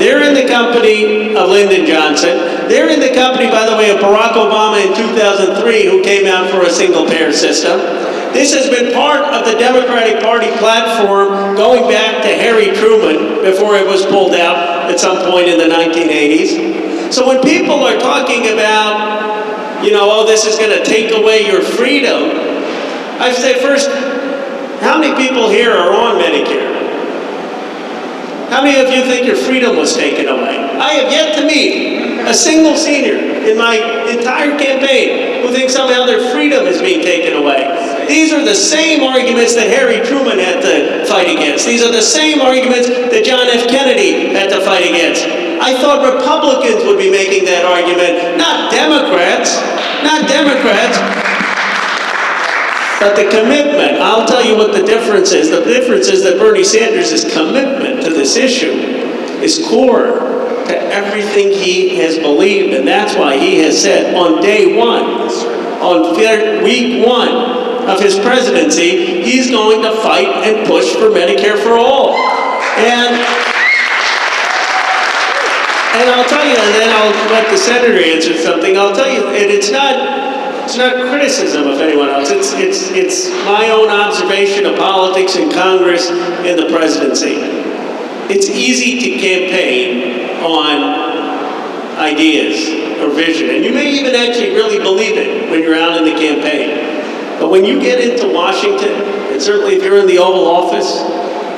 They're in the company of Lyndon Johnson. They're in the company, by the way, of Barack Obama in 2003, who came out for a single-payer system. This has been part of the Democratic Party platform going back to Harry Truman before it was pulled out at some point in the 1980s. So when people are talking about, this is going to take away your freedom, I say first, how many people here are on Medicare? How many of you think your freedom was taken away? I have yet to meet a single senior in my entire campaign who thinks somehow their freedom is being taken away. These are the same arguments that Harry Truman had to fight against. These are the same arguments that John F. Kennedy had to fight against. I thought Republicans would be making that argument, not Democrats. Not Democrats. But the commitment, I'll tell you what the difference is. The difference is that Bernie Sanders' commitment to this issue is core to everything he has believed, and that's why he has said on day one on week 1 of his presidency, he's going to fight and push for Medicare for all. And I'll tell you, and then I'll let the senator answer something. I'll tell you, and it's not criticism of anyone else. It's my own observation of politics in Congress and the presidency. It's easy to campaign on ideas or vision, and you may even actually really believe it when you're out in the campaign. But when you get into Washington, and certainly if you're in the Oval Office,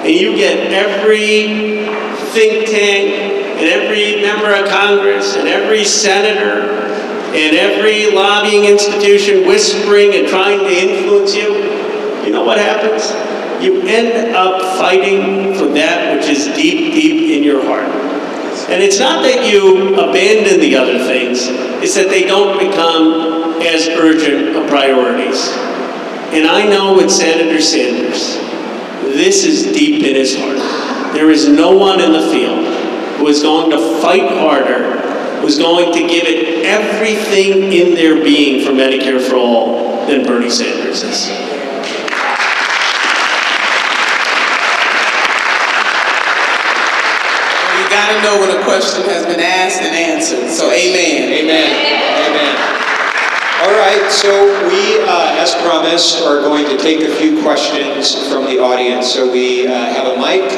and you get every think tank, and every member of Congress, and every senator, and every lobbying institution whispering and trying to influence you, you know what happens? You end up fighting for that which is deep, deep in your heart. And it's not that you abandon the other things, it's that they don't become as urgent of priorities. And I know with Senator Sanders, this is deep in his heart. There is no one in the field who is going to fight harder, who's going to give it everything in their being for Medicare for all than Bernie Sanders is.
You gotta know when a question has been asked and answered, so amen.
Amen. Amen. All right, so we, as promised, are going to take a few questions from the audience. So we have a mic.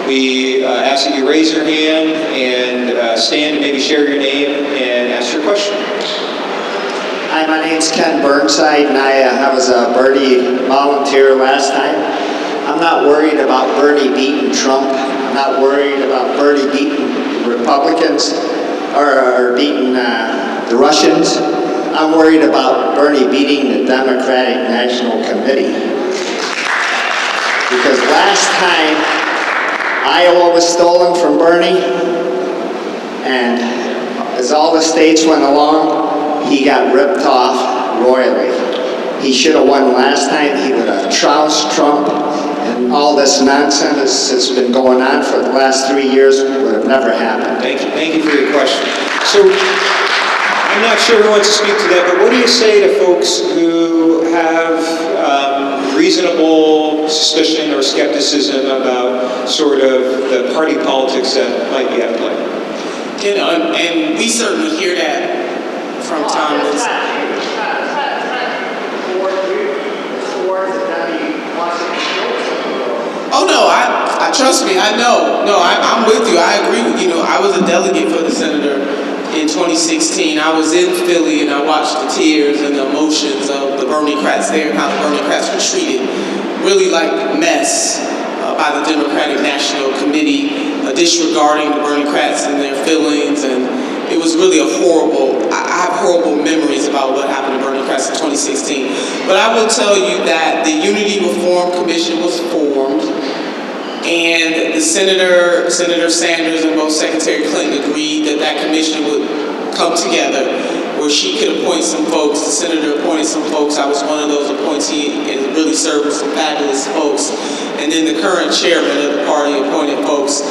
We ask that you raise your hand and stand and maybe share your name and ask your question.
Hi, my name's Ken Burnside, and I was a Bernie volunteer last time. I'm not worried about Bernie beating Trump. I'm not worried about Bernie beating Republicans or beating the Russians. I'm worried about Bernie beating the Democratic National Committee. Because last time, Iowa was stolen from Bernie, and as all the states went along, he got ripped off royally. He should have won last time. He would have trounced Trump, and all this nonsense that's been going on for the last 3 years would have never happened.
Thank you for your question. So, I'm not sure who wants to speak to that, but what do you say to folks who have reasonable suspicion or skepticism about sort of the party politics that might be at play?
You know, and we certainly hear that from time to time. Oh no, I trust me, I know. No, I'm with you. I agree with you. You know, I was a delegate for the senator in 2016. I was in Philly and I watched the tears and the emotions of the Bernie-crats there and how the Bernie-crats were treated really like a mess by the Democratic National Committee, disregarding the Bernie-crats and their feelings, and it was really a horrible, I have horrible memories about what happened to Bernie-crats in 2016. But I will tell you that the Unity Reform Commission was formed, and the Senator Sanders and both Secretary Clinton agreed that that commission would come together where she could appoint some folks. The senator appointed some folks. I was one of those appointees and really served with some fabulous folks. And then the current chairman of the party appointed folks.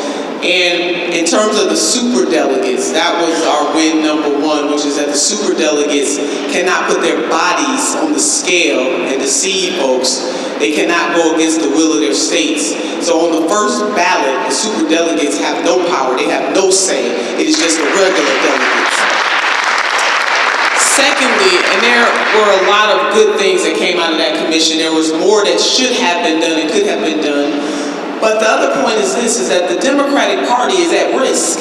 And in terms of the super delegates, that was our win number one, which is that the super delegates cannot put their bodies on the scale and deceive folks. They cannot go against the will of their states. So on the first ballot, the super delegates have no power. They have no say. It is just the regular delegates. Secondly, and there were a lot of good things that came out of that commission. There was more that should have been done and could have been done. But the other point is this, is that the Democratic Party is at risk.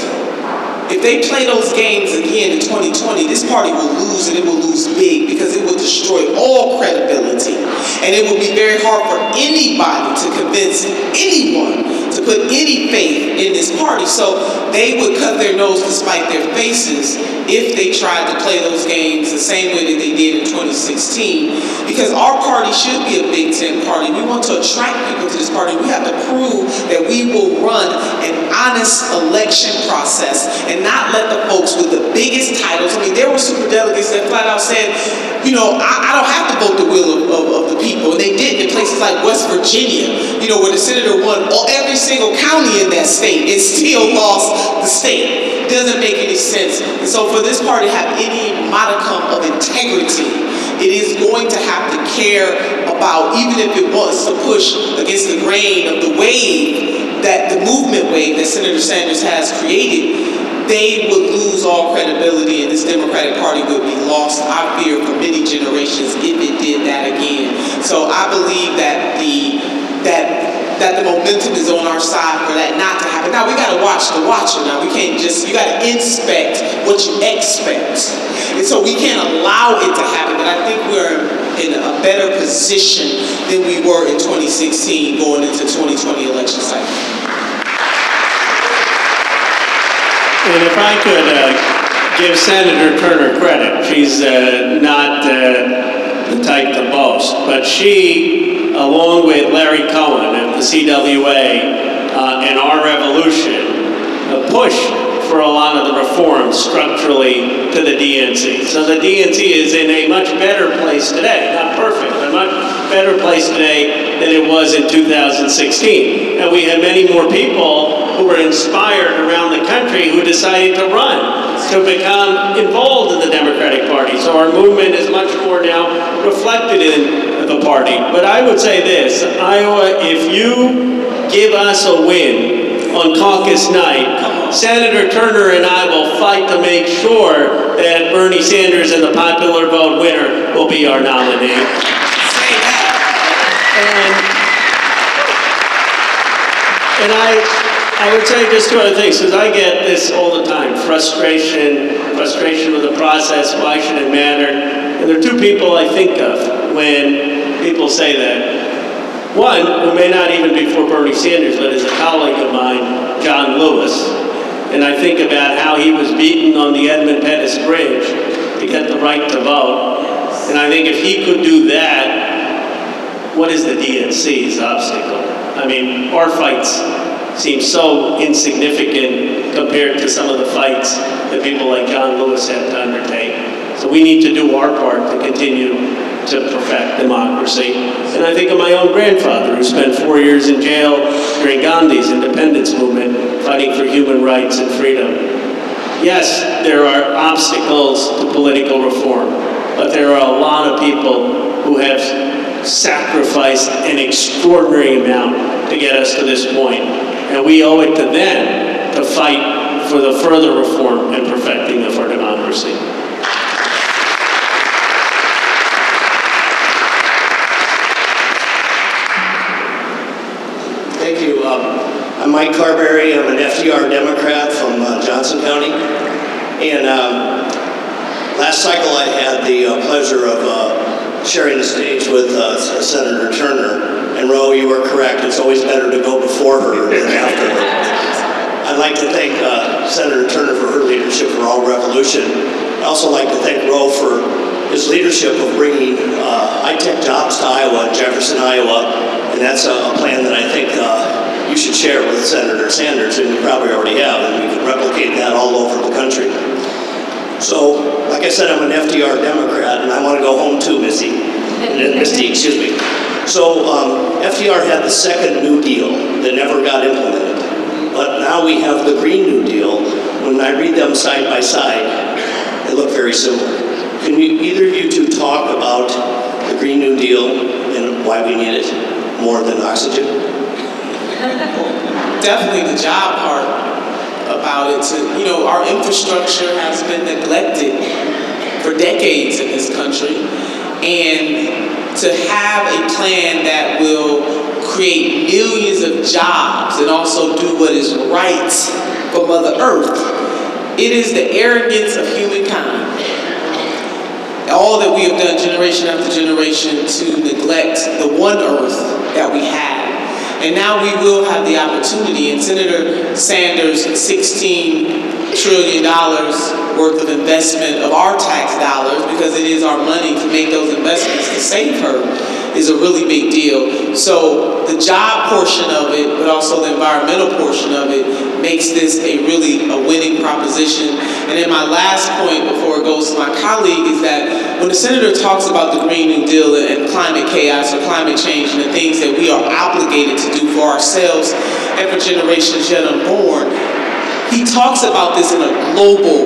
If they play those games again in 2020, this party will lose, and it will lose big, because it will destroy all credibility. And it will be very hard for anybody to convince anyone to put any faith in this party. So they would cut their nose to spite their faces if they tried to play those games the same way that they did in 2016. Because our party should be a Big Ten party. We want to attract people to this party. We have to prove that we will run an honest election process and not let the folks with the biggest titles. I mean, there were super delegates that flat out said, you know, I don't have to vote the will of the people. And they did in places like West Virginia, you know, where the senator won every single county in that state and still lost the state. It doesn't make any sense. And so for this party to have any modicum of integrity, It is going to have to care about, even if it was to push against the grain of the wave, that the movement wave that Senator Sanders has created, they would lose all credibility and this Democratic Party would be lost, I fear, for many generations if it did that again. So I believe that the momentum is on our side for that not to happen. Now we gotta watch the watcher now. We can't just, you gotta inspect what you expect. And so we can't allow it to happen, but I think we're in a better position than we were in 2016 going into 2020 election cycle.
And if I could give Senator Turner credit, she's not the type to boast, but she, along with Larry Cohen of the CWA and our revolution, pushed for a lot of the reforms structurally to the DNC. So the DNC is in a much better place today, not perfect, but a much better place today than it was in 2016. And we had many more people who were inspired around the country who decided to run, to become involved in the Democratic Party. So our movement is much more now reflected in the party. But I would say this, Iowa, if you give us a win on caucus night, Senator Turner and I will fight to make sure that Bernie Sanders and the popular vote winner will be our nominee. And I would say just two other things, because I get this all the time, frustration with the process, why should it matter? And there are two people I think of when people say that. One, who may not even be for Bernie Sanders, but is a colleague of mine, John Lewis. And I think about how he was beaten on the Edmund Pettus Bridge to get the right to vote. And I think if he could do that, what is the DNC's obstacle? I mean, our fights seem so insignificant compared to some of the fights that people like John Lewis have to undertake. So we need to do our part to continue to perfect democracy. And I think of my own grandfather, who spent 4 years in jail during Gandhi's independence movement, fighting for human rights and freedom. Yes, there are obstacles to political reform, but there are a lot of people who have sacrificed an extraordinary amount to get us to this point. And we owe it to them to fight for the further reform and perfecting of our democracy.
Thank you. I'm Mike Carberry. I'm an FDR Democrat from Johnson County. And last cycle I had the pleasure of sharing the stage with Senator Turner. And Ro, you are correct. It's always better to go before her than after her. I'd like to thank Senator Turner for her leadership for All Revolution. I'd also like to thank Ro for his leadership of bringing high-tech jobs to Iowa and Jefferson, Iowa. And that's a plan that I think you should share with Senator Sanders, and you probably already have, and we can replicate that all over the country. So, like I said, I'm an FDR Democrat, and I want to go home too, Misty, excuse me. So, FDR had the second New Deal that never got implemented. But now we have the Green New Deal. When I read them side by side, they look very similar. Can either of you two talk about the Green New Deal and why we need it more than oxygen?
Definitely the job part about it. Our infrastructure has been neglected for decades in this country. And to have a plan that will create millions of jobs and also do what is right for Mother Earth, it is the arrogance of humankind. All that we have done generation after generation to neglect the one Earth that we have. And now we will have the opportunity, and Senator Sanders' $16 trillion worth of investment of our tax dollars, because it is our money to make those investments to save her, is a really big deal. So the job portion of it, but also the environmental portion of it, makes this a winning proposition. And then my last point before it goes to my colleague is that when the senator talks about the Green New Deal and climate chaos or climate change and the things that we are obligated to do for ourselves and for generations yet unborn, he talks about this in a global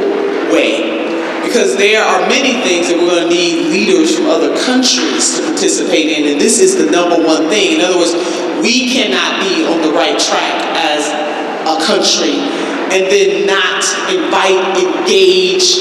way. Because there are many things that we're going to need leaders from other countries to participate in, and this is the number one thing. In other words, we cannot be on the right track as a country and then not invite, engage,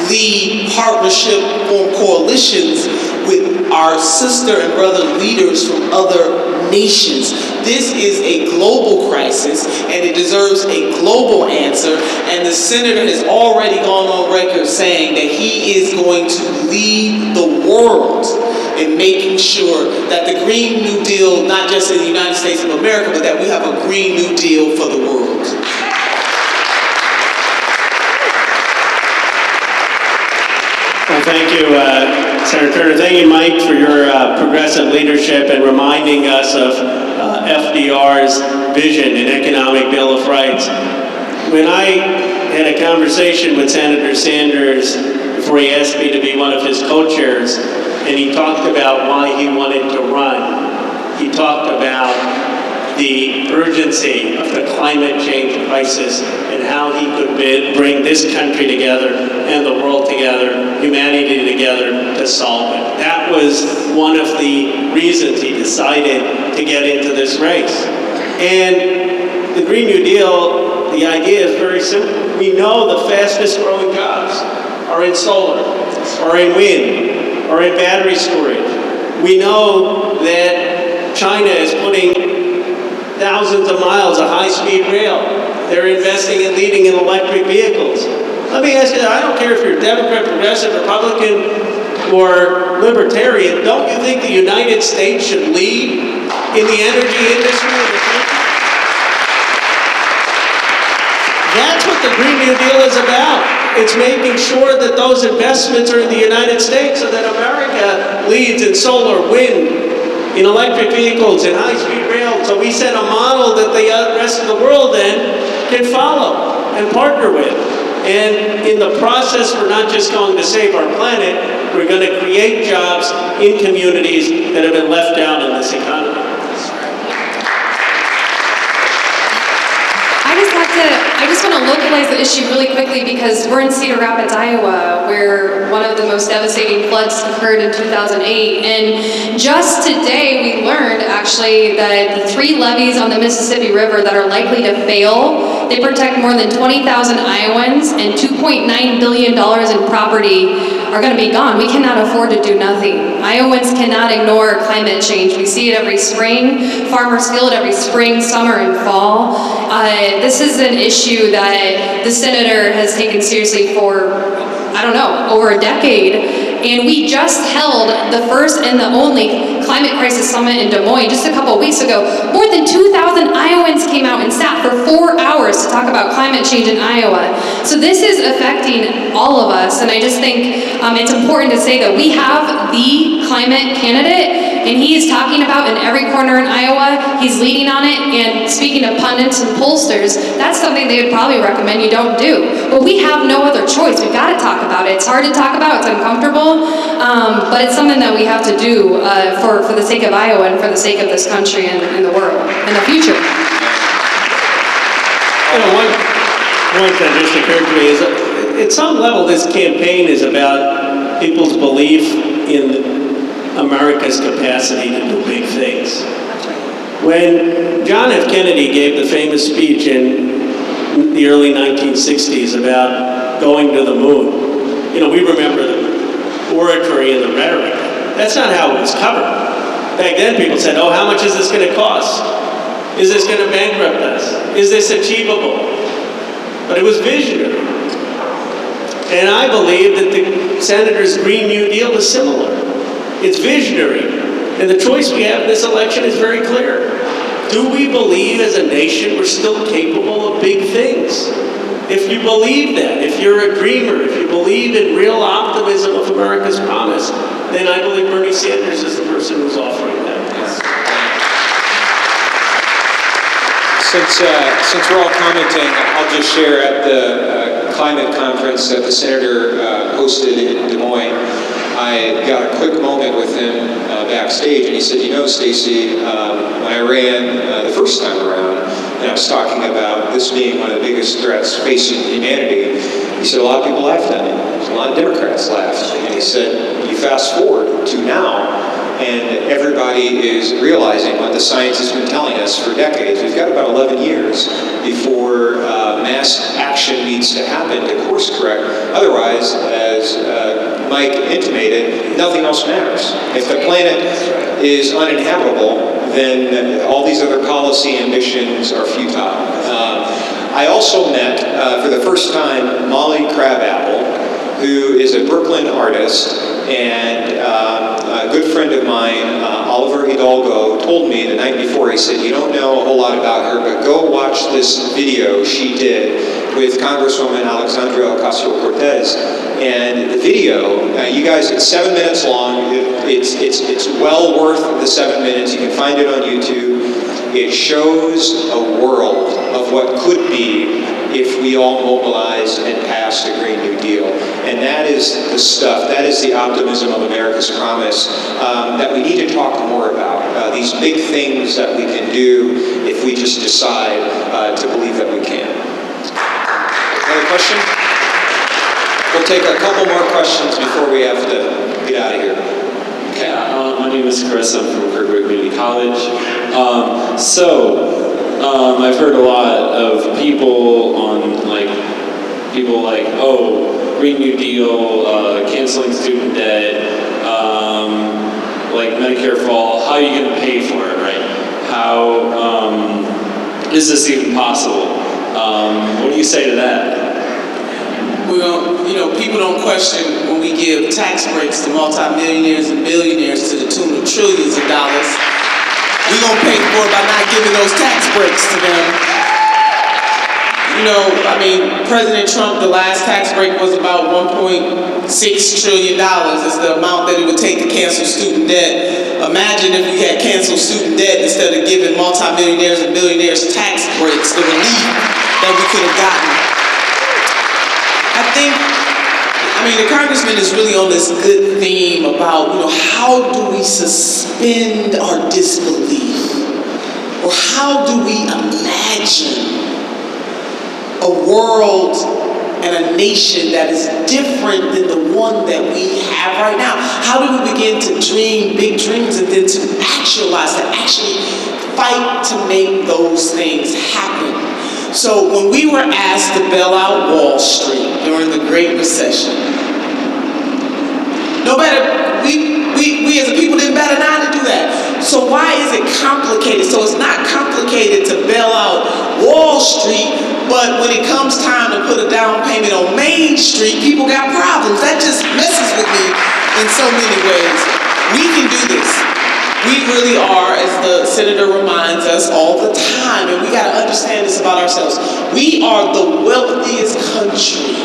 lead, partnership, form coalitions with our sister and brother leaders from other nations. This is a global crisis, and it deserves a global answer, and the senator has already gone on record saying that he is going to lead the world in making sure that the Green New Deal, not just in the United States of America, but that we have a Green New Deal for the world.
Well, thank you, Senator Turner. Thank you, Mike, for your progressive leadership and reminding us of FDR's vision in Economic Bill of Rights. When I had a conversation with Senator Sanders before he asked me to be one of his co-chairs, and he talked about why he wanted to run, he talked about the urgency of the climate change crisis and how he could bring this country together and the world together, humanity together to solve it. That was one of the reasons he decided to get into this race. And the Green New Deal, the idea is very simple. We know the fastest growing jobs are in solar, or in wind, or in battery storage. We know that China is putting thousands of miles of high-speed rail. They're investing and leading in electric vehicles. Let me ask you, I don't care if you're Democrat, Progressive, Republican, or Libertarian, don't you think the United States should lead in the energy industry of the future? That's what the Green New Deal is about. It's making sure that those investments are in the United States so that America leads in solar, wind, in electric vehicles, in high-speed rail. So we set a model that the rest of the world then can follow and partner with. And in the process, we're not just going to save our planet, we're going to create jobs in communities that have been left out in this economy.
I just want to localize the issue really quickly because we're in Cedar Rapids, Iowa, where one of the most devastating floods occurred in 2008. And just today we learned actually that the 3 levees on the Mississippi River that are likely to fail, they protect more than 20,000 Iowans, and $2.9 billion in property are going to be gone. We cannot afford to do nothing. Iowans cannot ignore climate change. We see it every spring. Farmers feel it every spring, summer, and fall. This is an issue that the senator has taken seriously for, I don't know, over a decade. And we just held the first and the only climate crisis summit in Des Moines just a couple of weeks ago. More than 2,000 Iowans came out and sat for 4 hours to talk about climate change in Iowa. So this is affecting all of us, and I just think it's important to say that we have the climate candidate, and he is talking about in every corner in Iowa. He's leading on it, and speaking of pundits and pollsters, that's something they would probably recommend you don't do. But we have no other choice. We've got to talk about it. It's hard to talk about. It's uncomfortable, but it's something that we have to do for the sake of Iowa and for the sake of this country and the world and the future.
You know, one that just occurred to me is at some level this campaign is about people's belief in America's capacity to do big things. When John F. Kennedy gave the famous speech in the early 1960s about going to the moon, you know, we remember the oratory and the rhetoric. That's not how it was covered. Back then people said, oh, how much is this going to cost? Is this going to bankrupt us? Is this achievable? But it was visionary. And I believe that the Senator's Green New Deal is similar. It's visionary. And the choice we have in this election is very clear. Do we believe as a nation we're still capable of big things? If you believe that, if you're a dreamer, if you believe in real optimism of America's promise, then I believe Bernie Sanders is the person who's offering that.
Since we're all commenting, I'll just share at the climate conference that the senator hosted in Des Moines. I got a quick moment with him backstage, and he said, you know, Stacey, when I ran the first time around, and I was talking about this being one of the biggest threats facing humanity, he said a lot of people laughed at me. A lot of Democrats laughed. And he said, you fast forward to now, and everybody is realizing what the science has been telling us for decades. We've got about 11 years before mass action needs to happen to course correct. Otherwise, as Mike intimated, nothing else matters. If the planet is uninhabitable, then all these other policy ambitions are futile. I also met, for the first time, Molly Crabapple, who is a Brooklyn artist, and a good friend of mine, Oliver Hidalgo, told me the night before, he said, you don't know a whole lot about her, but go watch this video she did with Congresswoman Alexandria Ocasio-Cortez. And the video, you guys, it's 7 minutes long. It's well worth the 7 minutes. You can find it on YouTube. It shows a world of what could be if we all mobilized and passed a Green New Deal. And that is the stuff, that is the optimism of America's promise that we need to talk more about. These big things that we can do if we just decide to believe that we can. Another question? We'll take a couple more questions before we have to get out of here. Okay.
My name is Chris. I'm from Kirkwood Community College. I've heard a lot of people like, oh, Green New Deal, canceling student debt, like Medicare for all. How are you going to pay for it, right? How is this even possible? What do you say to that?
Well, people don't question when we give tax breaks to multimillionaires and billionaires to the tune of trillions of dollars. We're going to pay for it by not giving those tax breaks to them. President Trump, the last tax break was about $1.6 trillion. It's the amount that it would take to cancel student debt. Imagine if we had canceled student debt instead of giving multimillionaires and billionaires tax breaks, the relief that we could have gotten. The congressman is really on this good theme about, how do we suspend our disbelief? Or how do we imagine a world and a nation that is different than the one that we have right now? How do we begin to dream big dreams and then to actually fight to make those things happen? So when we were asked to bail out Wall Street during the Great Recession, we as a people didn't bat an eye to do that. So why is it complicated? So it's not complicated to bail out Wall Street, but when it comes time to put a down payment on Main Street, people got problems. That just messes with me in so many ways. We can do this. We really are, as the senator reminds us all the time, and we got to understand this about ourselves. We are the wealthiest country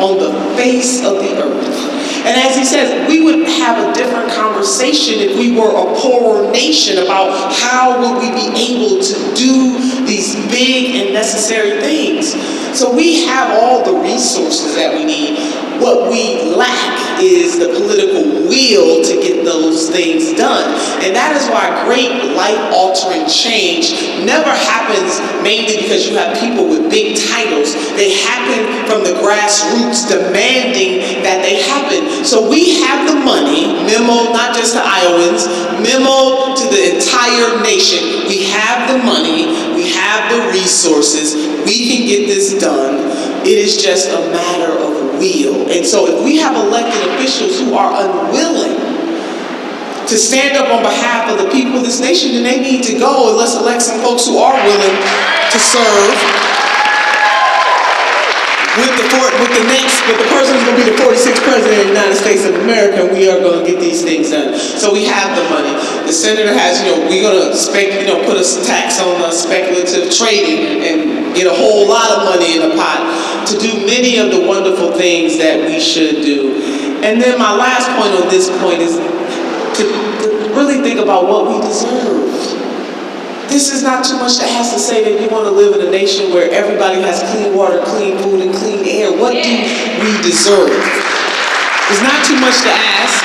on the face of the earth. And as he says, we would have a different conversation if we were a poorer nation about how would we be able to do these big and necessary things. So we have all the resources that we need. What we lack is the political will to get those things done. And that is why great life-altering change never happens mainly because you have people with big titles. They happen from the grassroots demanding that they happen. So we have the money, memo not just to Iowans, memo to the entire nation. We have the money, we have the resources, we can get this done. It is just a matter of will. And so if we have elected officials who are unwilling to stand up on behalf of the people of this nation, then they need to go, and let's elect some folks who are willing to serve with the person who's going to be the 46th president of the United States of America, and we are going to get these things done. So we have the money. The senator has, we're going to put a tax on speculative trading and get a whole lot of money in the pot to do many of the wonderful things that we should do. And then my last point on this point is to really think about what we deserve. This is not too much to ask to say that you want to live in a nation where everybody has clean water, clean food, and clean air. What do we deserve? It's not too much to ask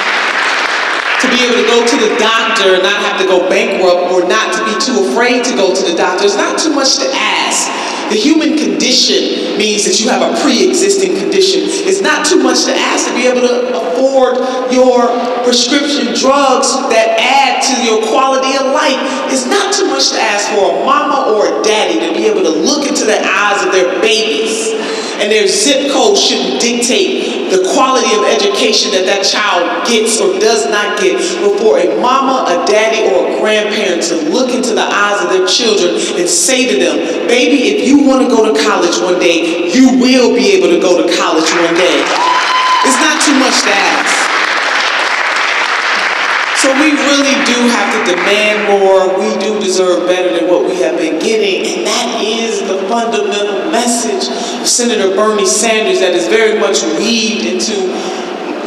to be able to go to the doctor and not have to go bankrupt, or not to be too afraid to go to the doctor. It's not too much to ask The human condition means that you have a pre-existing condition. It's not too much to ask to be able to afford your prescription drugs that add to your quality of life. It's not too much to ask for a mama or a daddy to be able to look into the eyes of their babies, and their zip code shouldn't dictate the quality of education that that child gets or does not get. But for a mama, a daddy, or a grandparent to look into the eyes of their children and say to them, baby, if you want to go to college one day, you will be able to go to college one day. It's not too much to ask. So we really do have to demand more. We do deserve better than what we have been getting. And that is the fundamental message of Senator Bernie Sanders that is very much weaved into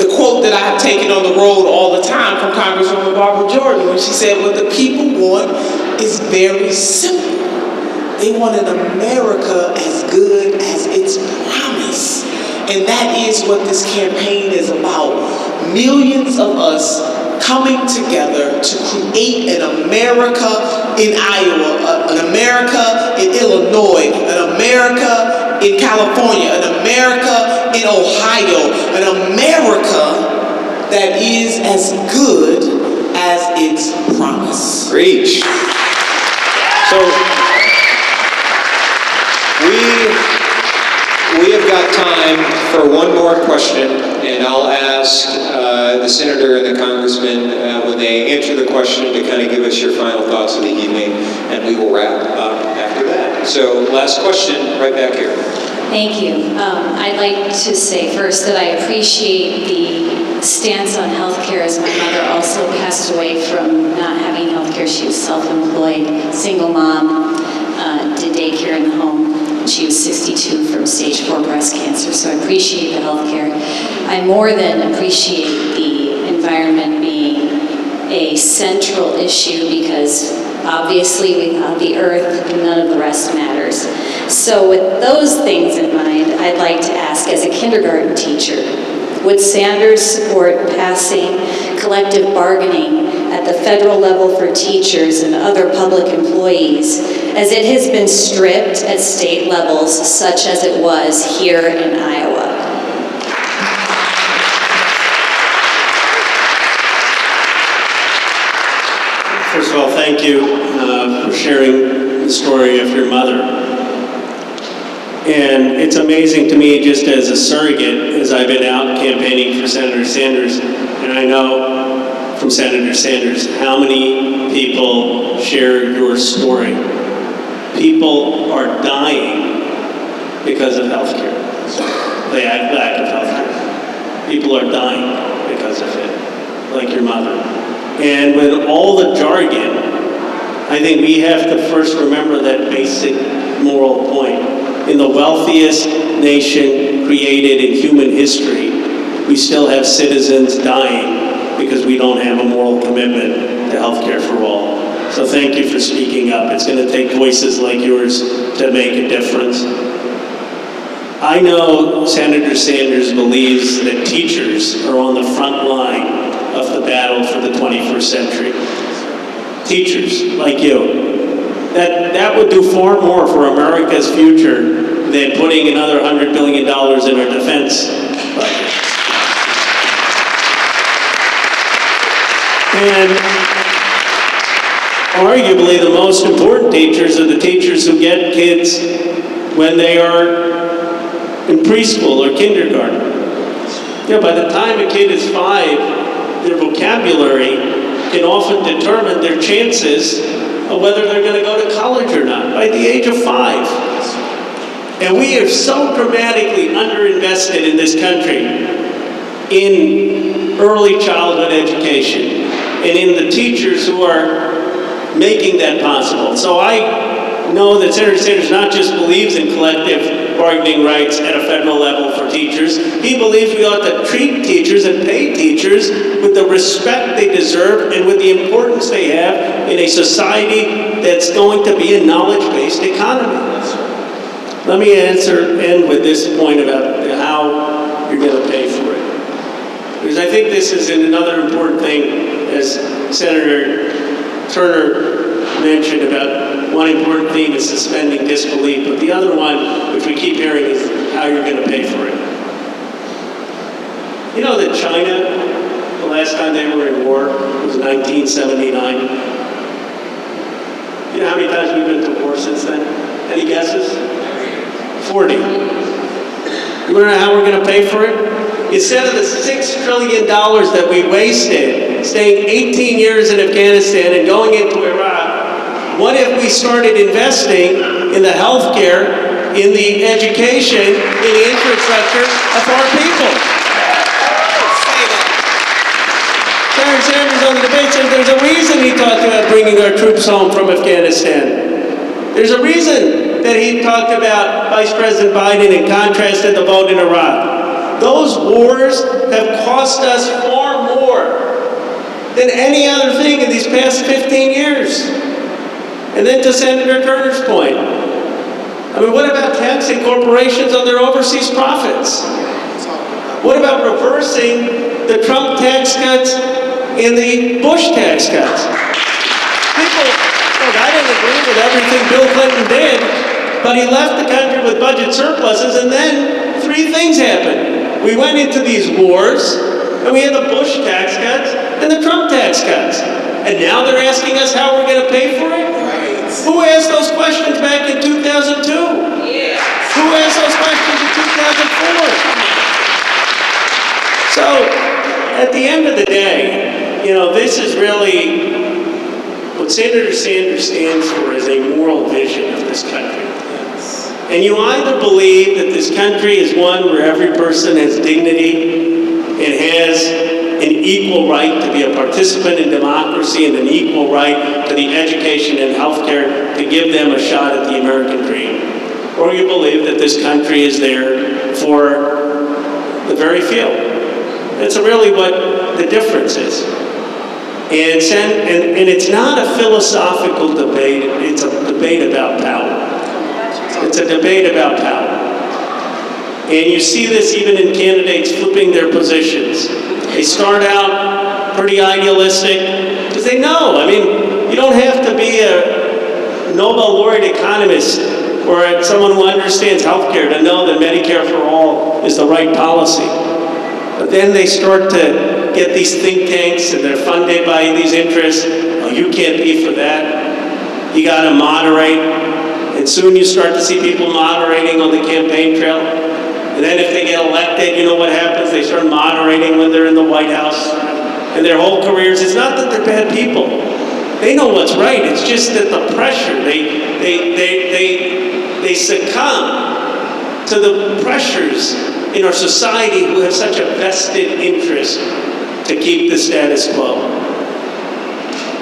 the quote that I have taken on the road all the time from Congresswoman Barbara Jordan, when she said, what the people want is very simple. They want an America as good as its promise. And that is what this campaign is about. Millions of us coming together to create an America in Iowa, an America in Illinois, an America in California, an America in Ohio, an America that is as good as its promise.
Preach. So we have got time for one more question, and I'll ask the senator and the congressman when they answer the question to kind of give us your final thoughts of the evening, and we will wrap up after that. So last question, right back here.
Thank you. I'd like to say first that I appreciate the stance on healthcare, as my mother also passed away from not having healthcare. She was self-employed, single mom, did daycare in the home. She was 62 from stage 4 breast cancer, so I appreciate the healthcare. I more than appreciate the environment being a central issue, because obviously without the earth, none of the rest matters. So with those things in mind, I'd like to ask, as a kindergarten teacher, would Sanders support passing collective bargaining at the federal level for teachers and other public employees, as it has been stripped at state levels, such as it was here in Iowa?
First of all, thank you for sharing the story of your mother. And it's amazing to me, just as a surrogate, as I've been out campaigning for Senator Sanders, and I know from Senator Sanders how many people share your story. People are dying because of health care. The lack of health care. People are dying because of it, like your mother. And with all the jargon, I think we have to first remember that basic moral point. In the wealthiest nation created in human history, we still have citizens dying because we don't have a moral commitment to health care for all. So thank you for speaking up. It's going to take voices like yours to make a difference. I know Senator Sanders believes that teachers are on the front line of the battle for the 21st century. Teachers like you. That would do far more for America's future than putting another $100 billion in our defense budget. And arguably the most important teachers are the teachers who get kids when they are in preschool or kindergarten. You know, by the time a kid is 5, their vocabulary can often determine their chances of whether they're going to go to college or not by the age of 5. And we are so dramatically underinvested in this country in early childhood education and in the teachers who are making that possible. So I know that Senator Sanders not just believes in collective bargaining rights at a federal level for teachers, he believes we ought to treat teachers and pay teachers with the respect they deserve and with the importance they have in a society that's going to be a knowledge-based economy. Let me end with this point about how you're going to pay for it. Because I think this is another important thing, as Senator Turner mentioned about one important theme is suspending disbelief, but the other one, which we keep hearing, is how you're going to pay for it. You know that China, the last time they were in war was 1979. You know how many times we've been to war since then? Any guesses? 40. You want to know how we're going to pay for it? Instead of the $6 trillion that we wasted staying 18 years in Afghanistan and going into Iraq, what if we started investing in the healthcare, in the education, in the infrastructure of our people? Senator Sanders on the debate said there's a reason he talked about bringing our troops home from Afghanistan. There's a reason that he talked about Vice President Biden and contrasted the vote in Iraq. Those wars have cost us far more than any other thing in these past 15 years. And then to Senator Turner's point, I mean, what about taxing corporations on their overseas profits? What about reversing the Trump tax cuts and the Bush tax cuts? People, look, I didn't agree with everything Bill Clinton did, but he left the country with budget surpluses, and then three things happened. We went into these wars, and we had the Bush tax cuts and the Trump tax cuts. And now they're asking us how we're going to pay for it?
Right.
Who asked those questions back in 2002?
Yeah.
Who asked those questions in 2004? So, at the end of the day, you know, this is really what Senator Sanders stands for, is a moral vision of this country. And you either believe that this country is one where every person has dignity and has an equal right to be a participant in democracy and an equal right to the education and healthcare to give them a shot at the American dream, or you believe that this country is there for the very few. That's really what the difference is. And it's not a philosophical debate, it's a debate about power. It's a debate about power. And you see this even in candidates flipping their positions. They start out pretty idealistic because they know, I mean, you don't have to be a Nobel laureate economist or someone who understands healthcare to know that Medicare for all is the right policy. But then they start to get these think tanks and they're funded by these interests. Oh, you can't be for that. You got to moderate. And soon you start to see people moderating on the campaign trail. And then if they get elected, you know what happens? They start moderating when they're in the White House. And their whole careers, it's not that they're bad people. They know what's right. It's just that the pressure, they succumb to the pressures in our society who have such a vested interest to keep the status quo.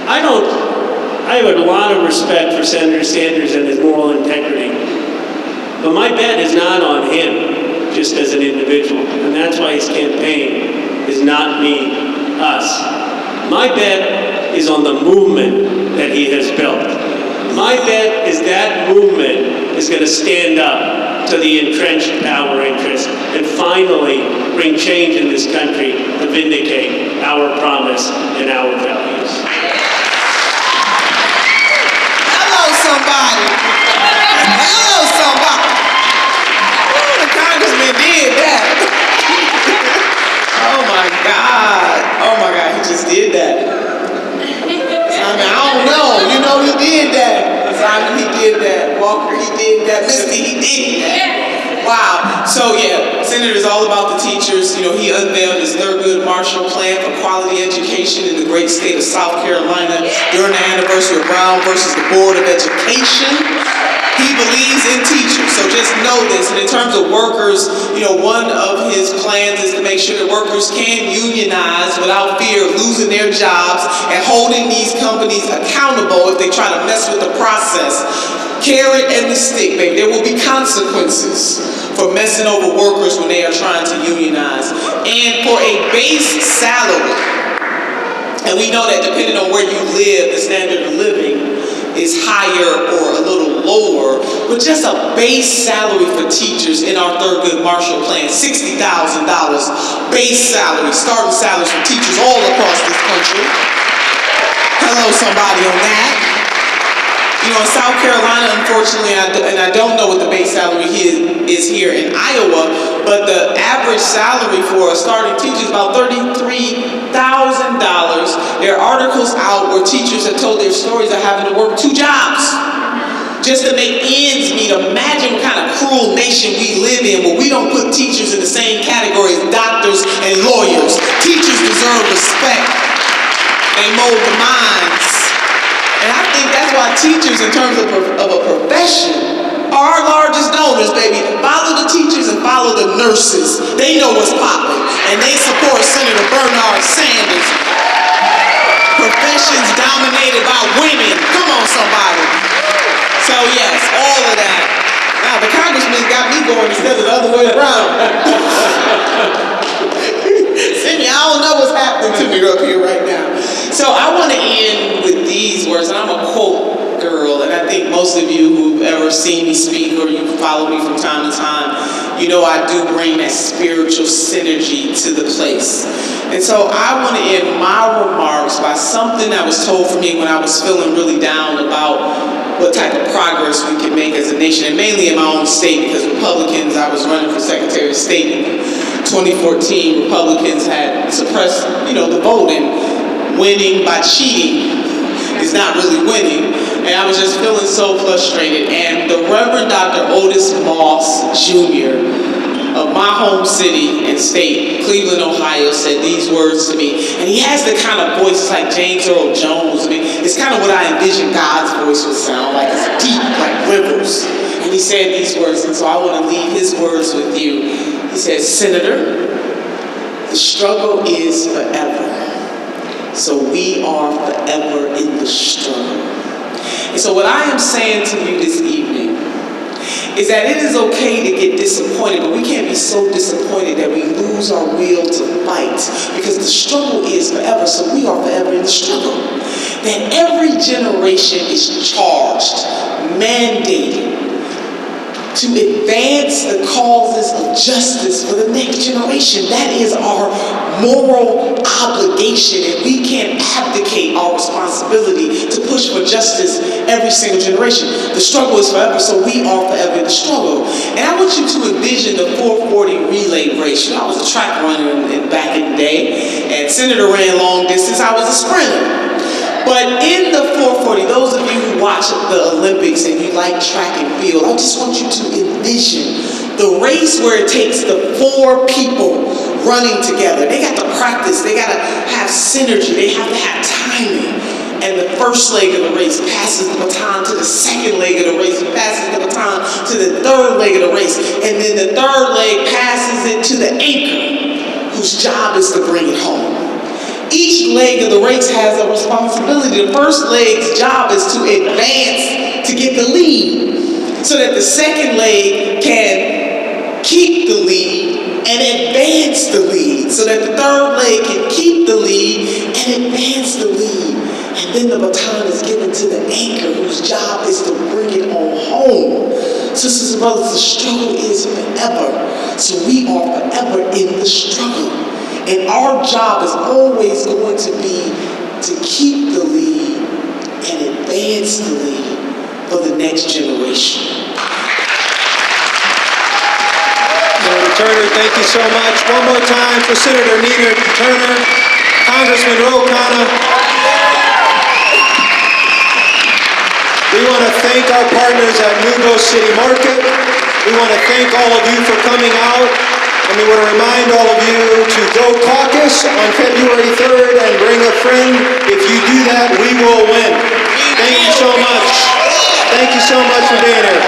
I have a lot of respect for Senator Sanders and his moral integrity. But my bet is not on him, just as an individual. And that's why his campaign is not me, us. My bet is on the movement that he has built. My bet is that movement is going to stand up to the entrenched power interests and finally bring change in this country to vindicate our promise and our values.
Somebody. Hello, somebody. Ooh, the congressman did that. Oh my God, he just did that. Simon, I don't know. You know he did that. Simon, he did that. Walker, he did that. Misty, he did that. Wow. So yeah, Senator is all about the teachers. You know, he unveiled his Thurgood Marshall Plan for quality education in the great state of South Carolina during the anniversary of Brown versus the Board of Education. He believes in teachers, so just know this. And in terms of workers, you know, one of his plans is to make sure that workers can unionize without fear of losing their jobs and holding these companies accountable if they try to mess with the process. Carrot and the stick, baby. There will be consequences for messing over workers when they are trying to unionize. And for a base salary, and we know that depending on where you live, the standard of living is higher or a little lower, but just a base salary for teachers in our Thurgood Marshall Plan, $60,000 base salary, starting salaries for teachers all across this country. Hello, somebody on that. You in South Carolina, unfortunately, and I don't know what the base salary is here in Iowa, but the average salary for a starting teacher is about $33,000. There are articles out where teachers have told their stories of having to work 2 jobs just to make ends meet. Imagine what kind of cruel nation we live in where we don't put teachers in the same category as doctors and lawyers. Teachers deserve respect. They mold the minds. And I think that's why teachers, in terms of a profession, are our largest donors, baby. Follow the teachers and follow the nurses. They know what's popping. And they support Senator Bernard Sanders. Professions dominated by women. Come on, somebody. So yes, all of that. Now, the congressman got me going instead of the other way around. Cindy, I don't know what's happening to me up here right now. So I want to end with these words, and I'm a quote girl, and I think most of you who've ever seen me speak or you follow me from time to time, you know I do bring that spiritual synergy to the place. And so I want to end my remarks by something that was told for me when I was feeling really down about what type of progress we can make as a nation, and mainly in my own state, because Republicans, I was running for Secretary of State in 2014, Republicans had suppressed, the vote, and winning by cheating is not really winning. And I was just feeling so frustrated. And the Reverend Dr. Otis Moss Jr. of my home city and state, Cleveland, Ohio, said these words to me. And he has the kind of voice like James Earl Jones. I mean, it's kind of what I envision God's voice would sound like. It's deep, like rivers. And he said these words, and so I want to leave his words with you. He said, Senator, the struggle is forever. So we are forever in the struggle. And so what I am saying to you this evening is that it is okay to get disappointed, but we can't be so disappointed that we lose our will to fight, because the struggle is forever, so we are forever in the struggle. That every generation is charged, mandated, to advance the causes of justice for the next generation. That is our moral obligation, and we can't abdicate our responsibility to push for justice every single generation. The struggle is forever, so we are forever in the struggle. And I want you to envision the 440 relay race. I was a track runner back in the day, and Senator ran long distance. I was a sprinter. But in the 440, those of you who watch the Olympics and you like track and field, I just want you to envision the race where it takes the 4 people running together. They got to practice. They got to have synergy. They have to have timing. And the first leg of the race passes the baton to the second leg of the race, passes the baton to the third leg of the race, and then the third leg passes it to the anchor, whose job is to bring it home. Each leg of the race has a responsibility. The first leg's job is to advance to get the lead, so that the second leg can keep the lead and advance the lead, so that the third leg can keep the lead and advance the lead. And then the baton is given to the anchor, whose job is to bring it on home. Sisters and brothers, the struggle is forever, so we are forever in the struggle. And our job is always going to be to keep the lead and advance the lead for the next generation.
Senator Turner, thank you so much. One more time for Senator Nina Turner, Congressman Ro Khanna. We want to thank our partners at Mugo City Market. We want to thank all of you for coming out. And we want to remind all of you to go caucus on February 3rd and bring a friend. If you do that, we will win. Thank you so much. Thank you so much for being here.